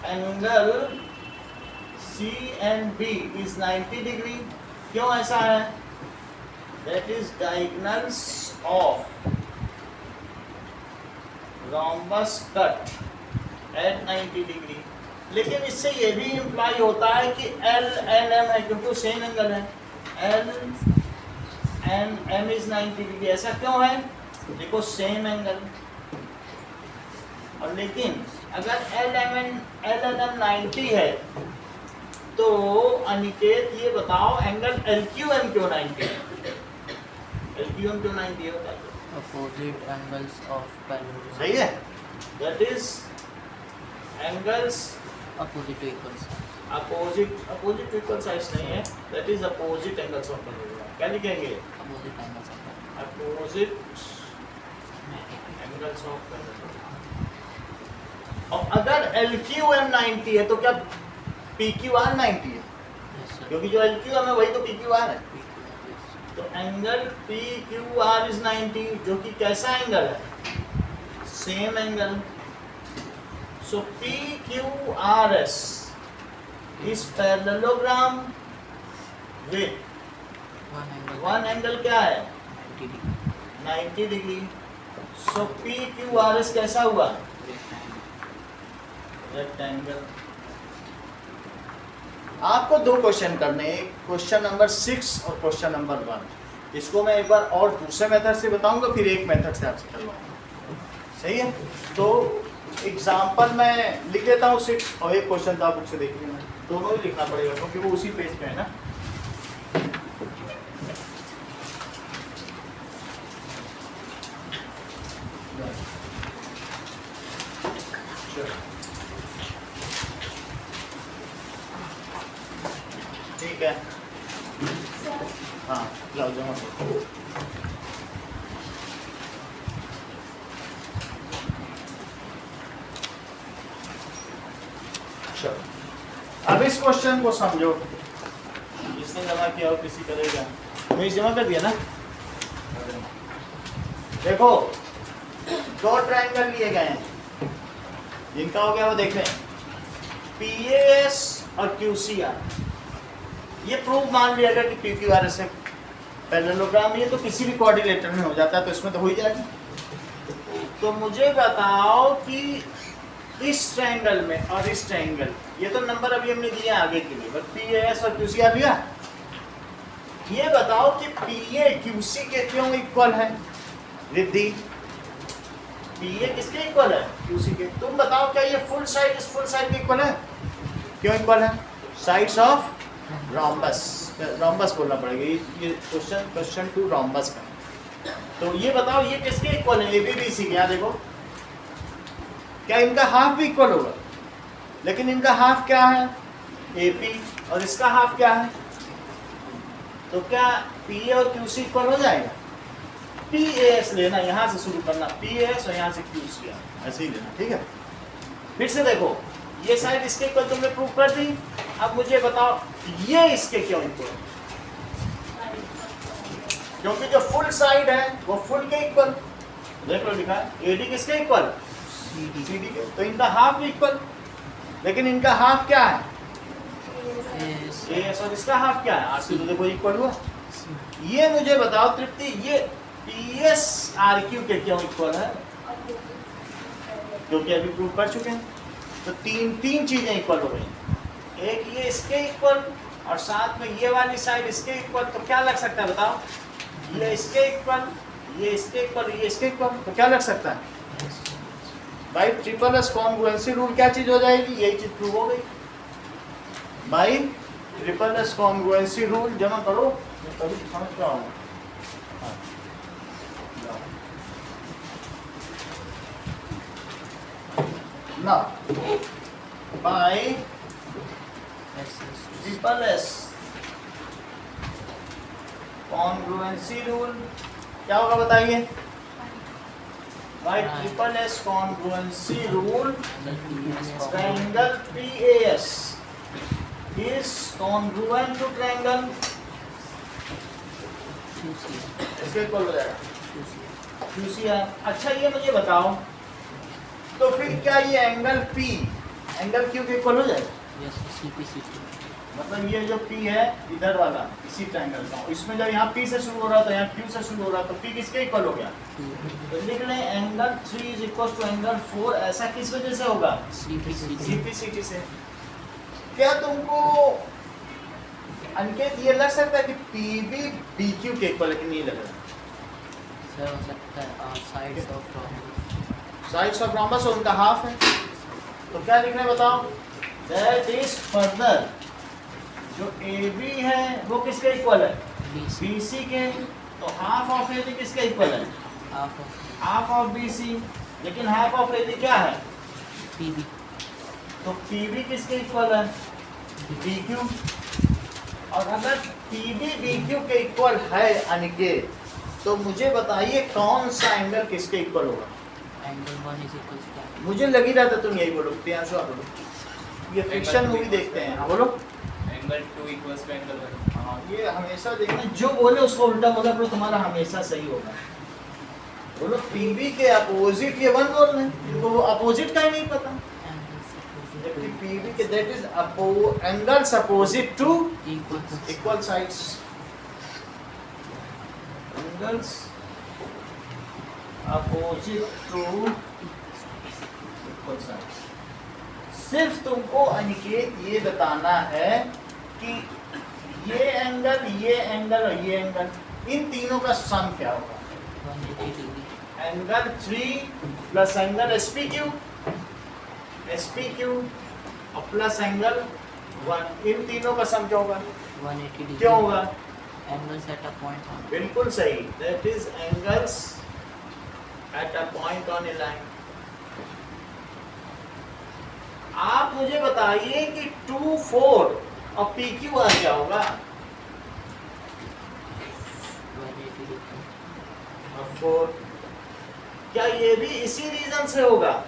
एंगल CNB is 90 degree। क्यों ऐसा है? That is diagonals of rhombus cut at 90 degree। लेकिन इससे ये भी इम्प्लाई होता है कि LNM है, क्योंकि सेम एंगल है। LNM is 90 degree. ऐसा क्यों है? देखो सेम एंगल। और लेकिन अगर LNM 90 है तो अनिकेत ये बताओ एंगल LQM क्यों 90 है? LQM क्यों 90 है बताइए? Opposite angles of parallelogram. सही है? That is angles Opposite to equal side. opposite to equal sides नहीं है, that is opposite angles of parallelogram। क्या लिखेंगे? Opposite angles of parallelogram. Opposite angles of parallelogram। और अगर LQM 90 है तो क्या PQR 90 है? Yes sir. क्योंकि जो LQM है वही तो PQR है। Yes. तो एंगल PQR is 90, जो कि कैसा एंगल है? Same angle. So PQRS is parallelogram with one angle क्या है? 90 degree. 90 डिग्री। सो PQRS कैसा हुआ? रेक्टेंगल। आपको दो क्वेश्चन करने हैं, क्वेश्चन नंबर 6 और क्वेश्चन नंबर 1। इसको मैं एक बार और दूसरे मेथड से बताऊंगा, फिर एक मेथड से आपसे करवाऊंगा। सही है? तो एग्जाम्पल मैं लिख लेता हूँ 6 और एक क्वेश्चन तो आप बुक से देख लेना। दोनों ही लिखना पड़ेगा क्योंकि वो उसी पेज पे है ना। ठीक है, हाँ लाओ जमा करो। चलो अब इस क्वेश्चन को समझो। जिसने जमा किया हो किसी करेगा। मैं जमा कर दिया ना। देखो दो ट्रायंगल लिए गए हैं, जिनका हो गया वो देख लें, PAS और QCR। ये प्रूफ मान लिया गया कि PQRS से पैरेललोग्राम ये तो किसी भी कोऑर्डिनेटर में हो जाता है, तो इसमें तो हो ही जाएगा। तो मुझे बताओ कि इस ट्रायंगल में और इस ट्रायंगल, ये तो नंबर अभी हमने दिया आगे के लिए, बट PAS और QCR लिया। ये बताओ कि PA QC के क्यों इक्वल है? रिद्धि, PA किसके इक्वल है? QC के। तुम बताओ क्या ये फुल साइड इस फुल साइड के इक्वल है? क्यों इक्वल है? साइड्स ऑफ रोम्बस, रोम्बस बोलना पड़ेगा। ये क्वेश्चन 2 रोम्बस का। तो ये बताओ ये किसके इक्वल है? ABBC के। यहाँ देखो क्या इनका हाफ भी इक्वल होगा? लेकिन इनका हाफ क्या है? AP और इसका हाफ क्या है? तो क्या PA और QC इक्वल हो जाएगा? PAS लेना, यहाँ से शुरू करना PAS और यहाँ से QCR, ऐसे ही लेना। ठीक है, फिर से देखो ये साइड इसके इक्वल तुमने प्रूव कर दी। अब मुझे बताओ ये इसके क्यों इक्वल? क्योंकि जो फुल साइड है वो फुल के इक्वल। देख लो लिखा है AD किसके इक्वल? CD के। तो इनका हाफ भी इक्वल, लेकिन इनका हाफ क्या है? AS और इसका हाफ क्या है? RC। तो देखो इक्वल हुआ। ये मुझे बताओ तृप्ति, ये PS RQ के क्यों इक्वल है? क्योंकि अभी प्रूव कर चुके हैं। तो तीन चीजें इक्वल हो गई। एक ये इसके इक्वल और साथ में ये वाली साइड इसके इक्वल, तो क्या लग सकता है बताओ? ये इसके इक्वल, ये इसके इक्वल, ये इसके इक्वल, तो क्या लग सकता है भाई? ट्रिपल एस कॉन्ग्रुएंसी रूल क्या चीज हो जाएगी? यही चीज प्रूव हो गई भाई। ट्रिपल एस कॉन्ग्रुएंसी रूल जमा करो, मैं कभी समझ रहा हूँ। ना bye triple S congruency rule क्या होगा बताइए? Bye triple S congruency rule triangle PAS is congruent to triangle, इसके इक्वल हो जाएगा QCR। अच्छा ये मुझे बताओ, तो फिर क्या ये एंगल P एंगल Q के इक्वल हो जाएगा? मतलब ये जो P है इधर वाला इसी ट्रायंगल का, इसमें जब यहाँ P से शुरू हो रहा था, यहाँ Q से शुरू हो रहा, तो P किसके इक्वल हो गया? तो लिख लें angle 3 is equal to angle 4। ऐसा किस वजह से होगा? CPCT से। क्या तुमको अंकित ये लग सकता है कि PB BQ के इक्वल है कि नहीं लग रहा? सर हो सकता है साइड्स ऑफ रोम्बस उनका हाफ है, तो क्या लिखना है बताओ? दैट इज फर्दर जो AB है वो किसके इक्वल है? BC के। तो हाफ ऑफ AB किसके इक्वल है? Half of BC। लेकिन हाफ ऑफ AB क्या है? PB। तो PB किसके इक्वल है? BQ। और अगर PB BQ के इक्वल है अनिकेत, तो मुझे बताइए कौन सा एंगल किसके इक्वल होगा? एंगल 1 इज इक्वल टू, मुझे लग ही रहा था तुम यही बोलोगे। प्रियांशु आप बोलो, ये फिक्शन मूवी देखते हैं। हाँ बोलो। Angle 2 equals to angle 1। हाँ ये हमेशा देखना, जो बोले उसको उल्टा बोला करो, तुम्हारा हमेशा सही होगा। बोलो PB के अपोजिट ये 1 बोल रहे हैं, इनको अपोजिट का ही नहीं पता। जबकि PB के that is angles opposite to equal sides, angles opposite to equal sides. सिर्फ तुमको अनिकेत ये बताना है कि ये एंगल, ये एंगल और ये एंगल, इन तीनों का सम क्या होगा? 180 degree. Angle 3 plus angle SPQ और प्लस एंगल 1, इन तीनों का सम क्या होगा? 180 डिग्री। क्यों होगा? Angles at a point on, बिल्कुल सही, that is angles at a point on A line. आप मुझे बताइए कि 2, 4 और PQR क्या होगा? 180 डिग्री। और 4 क्या ये भी इसी रीजन से होगा?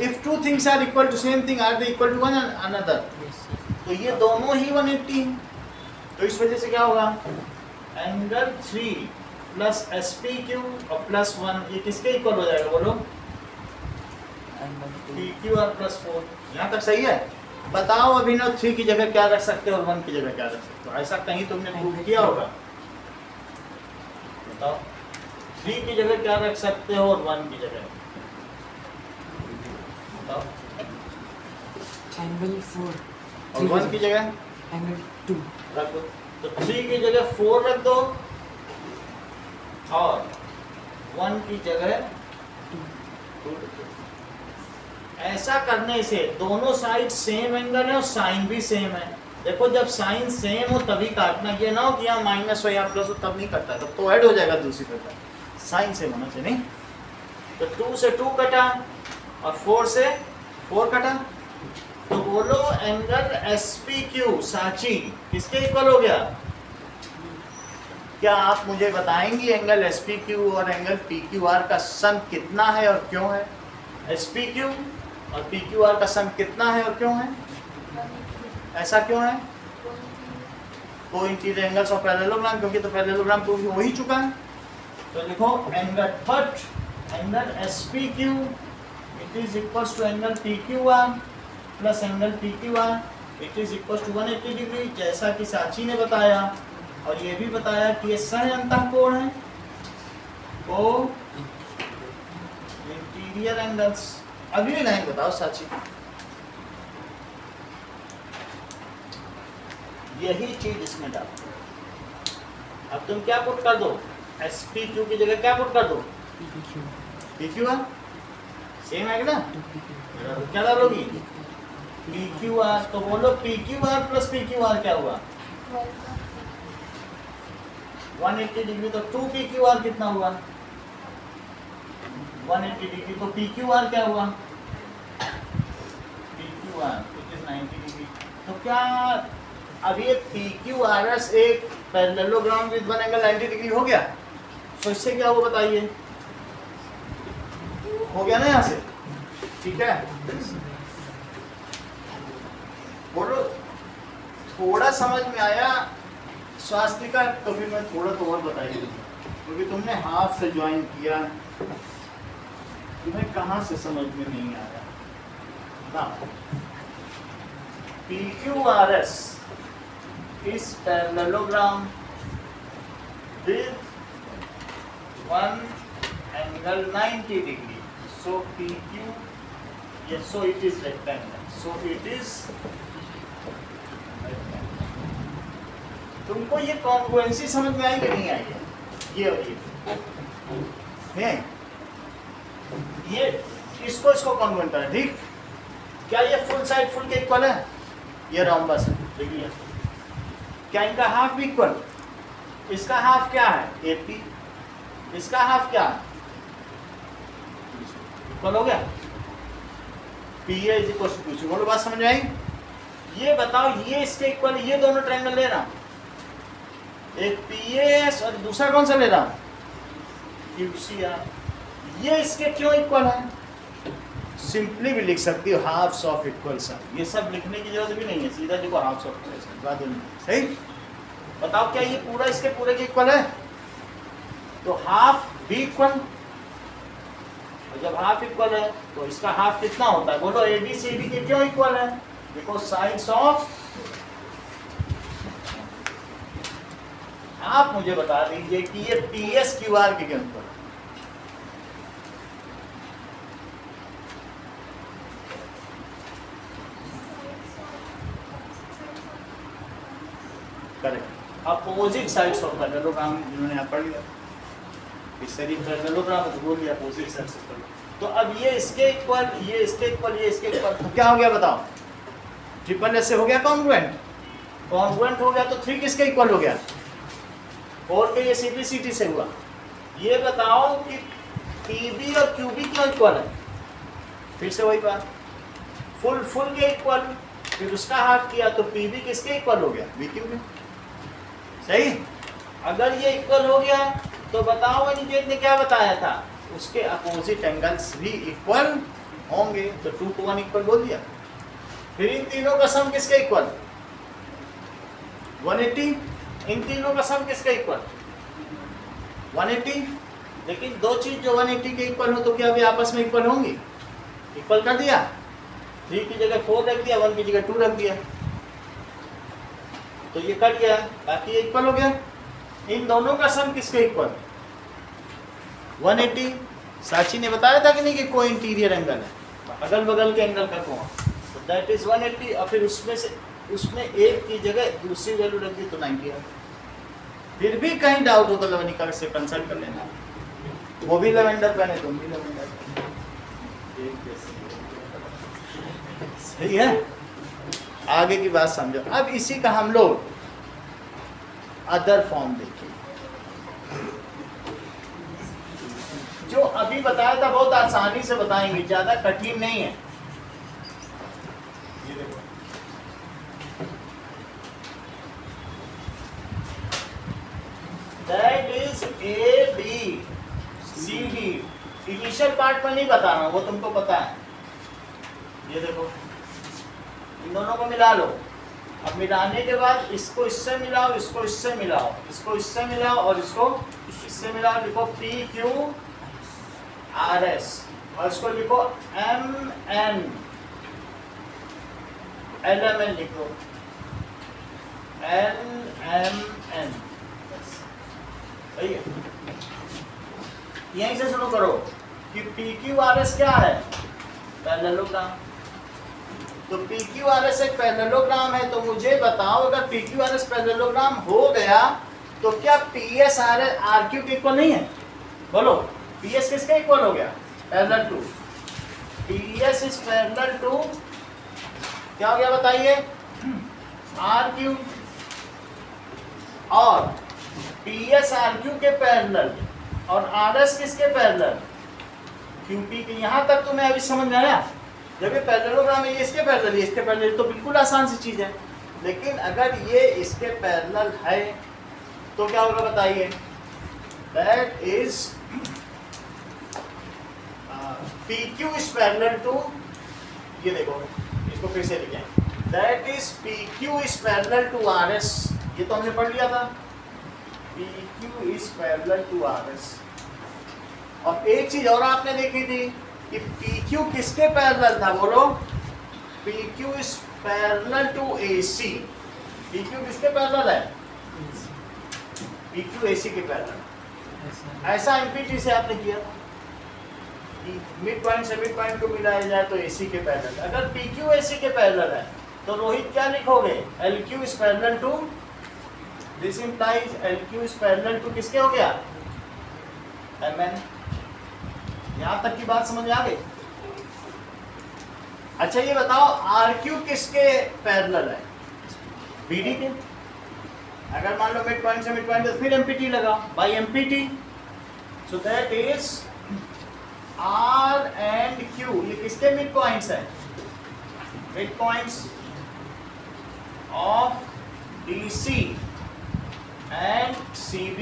If two things are equal to same thing, are they equal to one another? Yes sir. तो ये दोनों ही 180 हैं, तो इस वजह से क्या होगा? एंगल 3 प्लस SPQ और प्लस 1 ये किसके इक्वल हो जाएगा बोलो? Angle 2 PQR plus 4। यहाँ तक सही है? बताओ अभिनव 3 की जगह क्या रख सकते हो और 1 की जगह क्या रख सकते हो? ऐसा कहीं तुमने प्रूव किया होगा? बताओ 3 की जगह क्या रख सकते हो और 1 की जगह बताओ। एंगल 4 और 1 की जगह एंगल 2 रख दो, तो 3 की जगह 4 रख दो और 1 की जगह 2 रख दो। ऐसा करने से दोनों साइड सेम एंगल है और साइन भी सेम है। देखो जब साइन सेम हो तभी काटना, ये ना हो कि यहाँ माइनस हो या प्लस हो तब नहीं कटता, तब तो ऐड हो जाएगा दूसरी तरफ। साइन सेम होना चाहिए नहीं। तो 2 से 2 कटा और 4 से 4 कटा, तो बोलो एंगल SPQ साची किसके इक्वल हो गया? क्या आप मुझे बताएंगी एंगल SPQ और एंगल PQR का सम कितना है और क्यों है? SPQ और PQR का सम कितना है और क्यों है? ऐसा क्यों है? को इंटीरियर एंगल्स ऑफ पैरेललोग्राम, क्योंकि तो पैरेललोग्राम प्रूव हो ही चुका है। तो लिखो एंगल फट angle SPQ it is equals to angle PQR plus angle PQR it is equals to 180 degree, जैसा कि साची ने बताया। और ये भी बताया कि ये सह अंतःकोण है, को इंटीरियर एंगल्स। अगली लाइन बताओ साची। यही चीज इसमें डालो। अब तुम क्या पुट कर दो, SPQ की जगह क्या पुट कर दो, PQR। सेम है ना, क्या डालोगी, PQR। तो बोलो PQR प्लस PQR क्या हुआ, 180 डिग्री। तो 2 PQR कितना हुआ, 180 डिग्री। तो PQR क्या हुआ, PQR which is 90 डिग्री। तो क्या अब ये PQRS एक parallelogram with one angle 90 degree हो गया। तो इससे क्या हुआ बताइए, हो गया ना यहाँ से, ठीक है। बोलो थोड़ा समझ में आया स्वास्तिका, तो फिर मैं थोड़ा तो और बताइए, क्योंकि तुमने हाफ से ज्वाइन किया, तुम्हें कहाँ से समझ में नहीं आया ना। PQRS is parallelogram with one angle 90 degree. So PQ, yes, so it is rectangle. So it is rectangle. तुमको ये कॉन्ग्रुएंसी समझ में आई कि नहीं आई है, ये और ये है, ये इसको कॉन्ग्रुएंट करें, ठीक। क्या ये फुल साइड फुल के इक्वल है, ये रोम्बस है, देखिए क्या इनका हाफ भी इक्वल, इसका हाफ क्या है AP, इसका हाफ क्या है, इक्वल हो गया। PA is equal to QC। बोलो बात समझ में आई। ये बताओ ये इसके इक्वल, ये दोनों ट्रायंगल ले रहा, एक PAS और दूसरा कौन सा ले रहा, QCR। ये इसके क्यों इक्वल है, सिंपली भी लिख सकती हो हाफ्स ऑफ इक्वल सम। ये सब लिखने की जरूरत भी नहीं है, सीधा लिखो हाफ्स ऑफ इक्वल सम, सही। बताओ क्या ये पूरा इसके पूरे के इक्वल है, तो हाफ भी इक्वल, और जब हाफ इक्वल है तो इसका हाफ कितना होता है, बोलो AD से AD के क्यों इक्वल है, देखो साइड्स ऑफ। आप मुझे बता दीजिए कि ये PSQR के क्यों इक्वल है। Correct, opposite sides of parallelogram, जिन्होंने यहाँ पढ़ लिया इस तरीके पैरेललोग्राम तो बोल दिया अपोजिट साइड्स ऑफ। तो अब ये इसके इक्वल, ये इसके इक्वल, ये इसके इक्वल, तो क्या हो गया बताओ, ट्रिपल एस से हो गया कॉन्ग्रुएंट, कॉन्ग्रुएंट हो गया तो 3 किसके इक्वल हो गया, 4 के, ये सिंप्लिसिटी से हुआ। ये बताओ कि PB और QB क्यों इक्वल है, फिर से वही बात, फुल के इक्वल, फिर उसका हाफ किया तो PB किसके इक्वल हो गया, BQ के, सही। अगर ये इक्वल हो गया तो बताओ अनिकेत ने क्या बताया था, उसके अपोजिट एंगल्स भी इक्वल होंगे, तो 2 to 1 इक्वल बोल दिया। फिर इन तीनों का सम किसके इक्वल, 180। इन तीनों का सम किसके इक्वल, 180। लेकिन दो चीज जो 180 के इक्वल हो तो क्या वे आपस में इक्वल होंगी, इक्वल कर दिया, 3 की जगह 4 रख दिया, 1 की जगह 2 रख दिया, तो ये कट गया, बाकी ये इक्वल हो गया। इन दोनों का सम किसके इक्वल, 180। साची ने बताया था कि नहीं कि कोई इंटीरियर एंगल है, अगल बगल के एंगल का कोण, तो दैट इज 180। और फिर उसमें एक की जगह दूसरी वैल्यू रख दी तो 90 है। फिर भी कहीं डाउट हो तो लवनिका से कंसल्ट कर लेना, वो भी लेवेंडर पहने, तुम भी लेवेंडर, सही है। आगे की बात समझो। अब इसी का हम लोग अदर फॉर्म देखें, जो अभी बताया था बहुत आसानी से बताएंगे, ज्यादा कठिन नहीं है। ये देखो, that is ABCD। Initial part में नहीं बता रहा हूं, वो तुमको पता है। ये देखो, इन दोनों को मिला लो। अब मिलाने के बाद इसको इससे मिलाओ, इसको इससे मिलाओ, इसको इससे मिलाओ और इसको इससे मिलाओ। लिखो PQRS और इसको लिखो MN LMN, लिखो LMN। सही है। यहीं से शुरू करो कि PQRS क्या है, पैरेललोग्राम। तो PQRS एक पैरेललोग्राम है, तो मुझे बताओ अगर PQRS पैरेललोग्राम हो गया तो क्या PS RQ के इक्वल नहीं है? बोलो PS किसके इक्वल हो गया? Parallel to PS is parallel to क्या हो गया बताइए? RQ और PS RQ के पैरेलल और RS किसके पैरेलल? QP के। यहां तक तुम्हें अभी समझ में आया? जब ये पैरेललोग्राम है, ये इसके पैरेलल, ये इसके पैरेलल, तो बिल्कुल आसान सी चीज है। लेकिन अगर ये इसके पैरेलल है तो क्या होगा बताइए? That is PQ is parallel to, ये देखो इसको फिर से लिखें, that is PQ is parallel to RS। ये तो हमने पढ़ लिया था, PQ is parallel to RS। और एक चीज और आपने देखी थी कि PQ किसके पैरेलल था? बोलो PQ is parallel to AC। PQ किसके पैरेलल है? PQ AC के पैरेलल। ऐसा MPT से आपने किया कि मिड पॉइंट से मिड पॉइंट को मिलाया जाए तो AC के पैरेलल। अगर PQ AC के पैरेलल है तो रोहित क्या लिखोगे? LQ is parallel to, this implies LQ is parallel to किसके हो गया? MN। यहां तक की बात समझ में आ गई? अच्छा ये बताओ RQ किसके पैरेलल है? BD के। अगर मान लो मिड पॉइंट से मिड पॉइंट तो फिर MPT लगाओ by MPT। So that is R and Q, ये किसके मिड पॉइंट्स है? Mid points of DC and CB।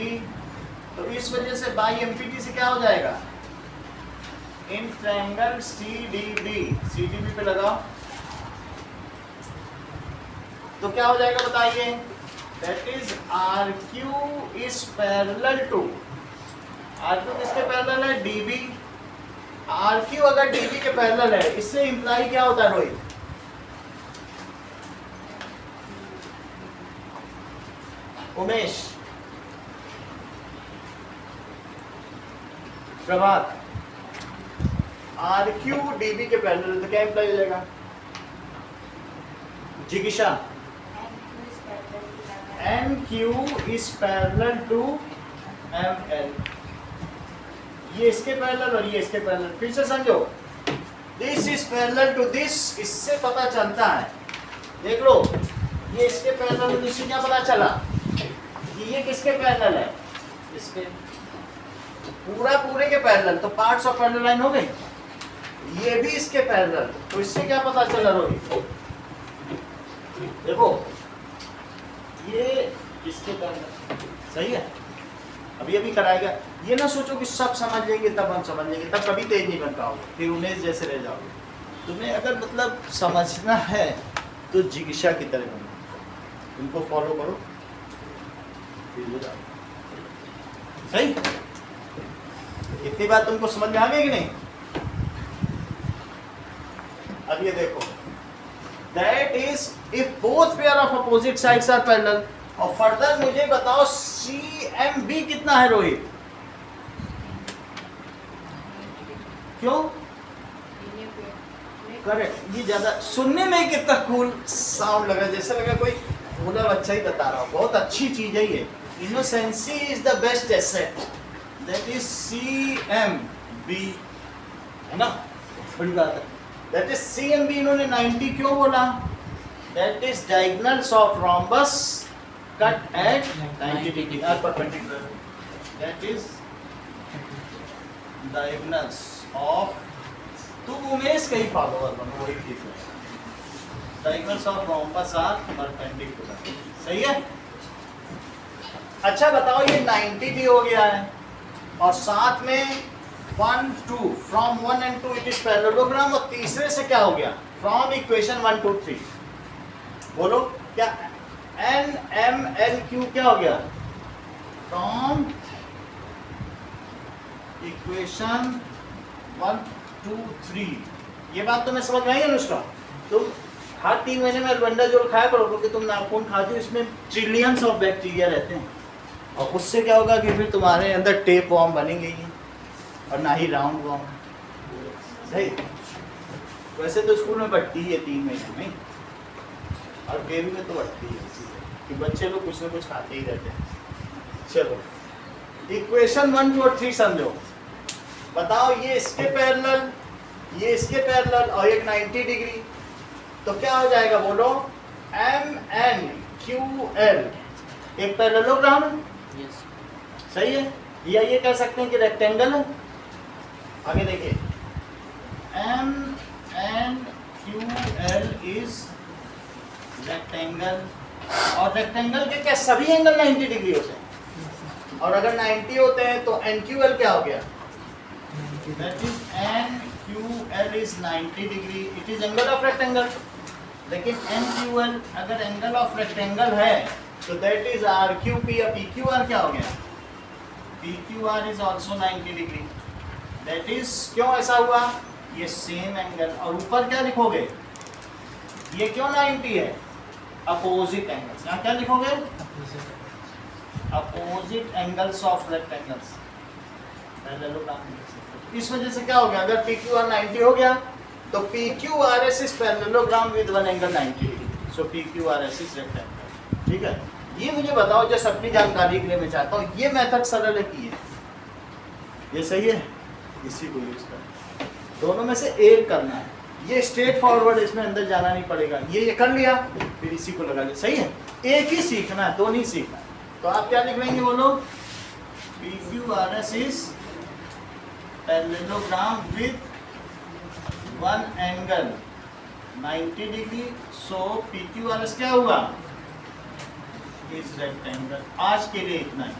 तो इस वजह से बाय MPT से क्या हो जाएगा? इन ट्रायंगल CDB पे लगाओ तो क्या हो जाएगा बताइए? That is RQ is parallel to, RQ किसके पैरेलल है? DB। RQ अगर DB के पैरेलल है, इससे इंप्लाई क्या होता है रोहित? उमेश, प्रभात, RQ DB के पैरेलल तो क्या इंप्लाई हो जाएगा? जिगिशा, NQ is parallel to ML। ये इसके पैरेलल और ये इसके पैरेलल। फिर से समझो, this is parallel to this, इससे पता चलता है, देख लो ये इसके पैरेलल और इससे क्या पता चला कि ये किसके पैरेलल है? इसके। पूरा पूरे के पैरेलल, तो पार्ट्स ऑफ पैरेलल लाइन हो गई। ये भी इसके पैरेलल, तो इससे क्या पता चला रोहित? देखो ये इसके पैरेलल, सही है। अभी अभी कराएगा, ये ना सोचो कि सब समझ लेंगे तब हम समझ लेंगे, तब कभी तेज नहीं बन पाओगे, फिर उमेश जैसे रह जाओगे। तुम्हें अगर मतलब समझना है तो जिगिशा की तरह बनो, उनको फॉलो करो, फिर हो जाओ। सही? इतनी बात तुमको समझ में आ गई कि नहीं? अब ये देखो, that is if both pair of opposite sides are parallel. और फर्दर मुझे बताओ CMB कितना है रोहित? क्यों? करेक्ट। ये ज्यादा सुनने में कितना कूल साउंड लगा, जैसे लगा कोई भोला बच्चा ही बता रहा हो। बहुत अच्छी चीज है ये। Innocency is the best asset, that is CMB, है ना? बड़ी बात है। That is CMB। इन्होंने 90 क्यों बोला? That is diagonals of rhombus cut at 90 degree perpendicular. That is diagonals of, तुम उमेश का ही फॉलोअर बनो, वही ठीक है। Diagonals of rhombus are perpendicular, सही है। अच्छा बताओ, ये 90 भी हो गया है और साथ में 1 2 from 1 and 2 it is parallelogram, और तीसरे से क्या हो गया? From equation 1 2 3। बोलो क्या NMLQ क्या हो गया? From equation 1 2 3। ये बात तुम्हें समझ में आई अनुष्का? तुम हर 3 महीने में अल्बेंडाजोल खाया करो, क्योंकि तुम नाखून खाते हो, इसमें ट्रिलियंस ऑफ बैक्टीरिया रहते हैं, और उससे क्या होगा कि फिर तुम्हारे अंदर टेप वॉर्म बनेंगे ही, और ना ही राउंड वॉर्म। सही? वैसे तो स्कूल में बट्टी है 3 महीने में, और डेयरी में तो बट्टी है इसीलिए कि बच्चे लोग कुछ ना कुछ खाते ही रहते हैं। चलो इक्वेशन 1, 2 और 3 समझो। बताओ ये इसके पैरेलल, ये इसके पैरेलल और एक 90 डिग्री, तो क्या हो जाएगा बोलो? MNQL एक पैरेललोग्राम है, यस सही है। या ये कह सकते हैं कि रेक्टेंगल है। आगे देखिए MNQL इज रेक्टेंगल, और रेक्टेंगल के क्या सभी एंगल 90 डिग्री होते हैं? और अगर 90 होते हैं तो NQL क्या हो गया? That is NQL is 90 degree. It is angle of rectangle. लेकिन NQL अगर एंगल ऑफ रेक्टेंगल है तो that is RQP या PQR क्या हो गया? PQR is also 90 degree. That is क्यों ऐसा हुआ? ये सेम एंगल, और ऊपर क्या लिखोगे? ये क्यों 90 है? Opposite angles. यहाँ क्या लिखोगे? Opposite angles of rectangles. इस वजह से क्या हो गया? अगर PQR 90 हो गया तो PQRS is parallelogram with one angle 90 degree, so PQRS is rectangle. ठीक है, ये मुझे बताओ, जैसे अपनी जानकारी के लिए मैं चाहता हूँ ये मेथड सरल है कि ये सही है, इसी को यूज करना। दोनों में से एक करना है, ये स्ट्रेट फॉरवर्ड, इसमें अंदर जाना नहीं पड़ेगा। ये कर लिया, फिर इसी को लगा लिया, सही है। एक ही सीखना है, दो नहीं सीखना है। तो आप क्या लिख लेंगे बोलो? PQRS is parallelogram with one angle 90 degree, so PQRS क्या हुआ? Is rectangle। आज के लिए इतना ही।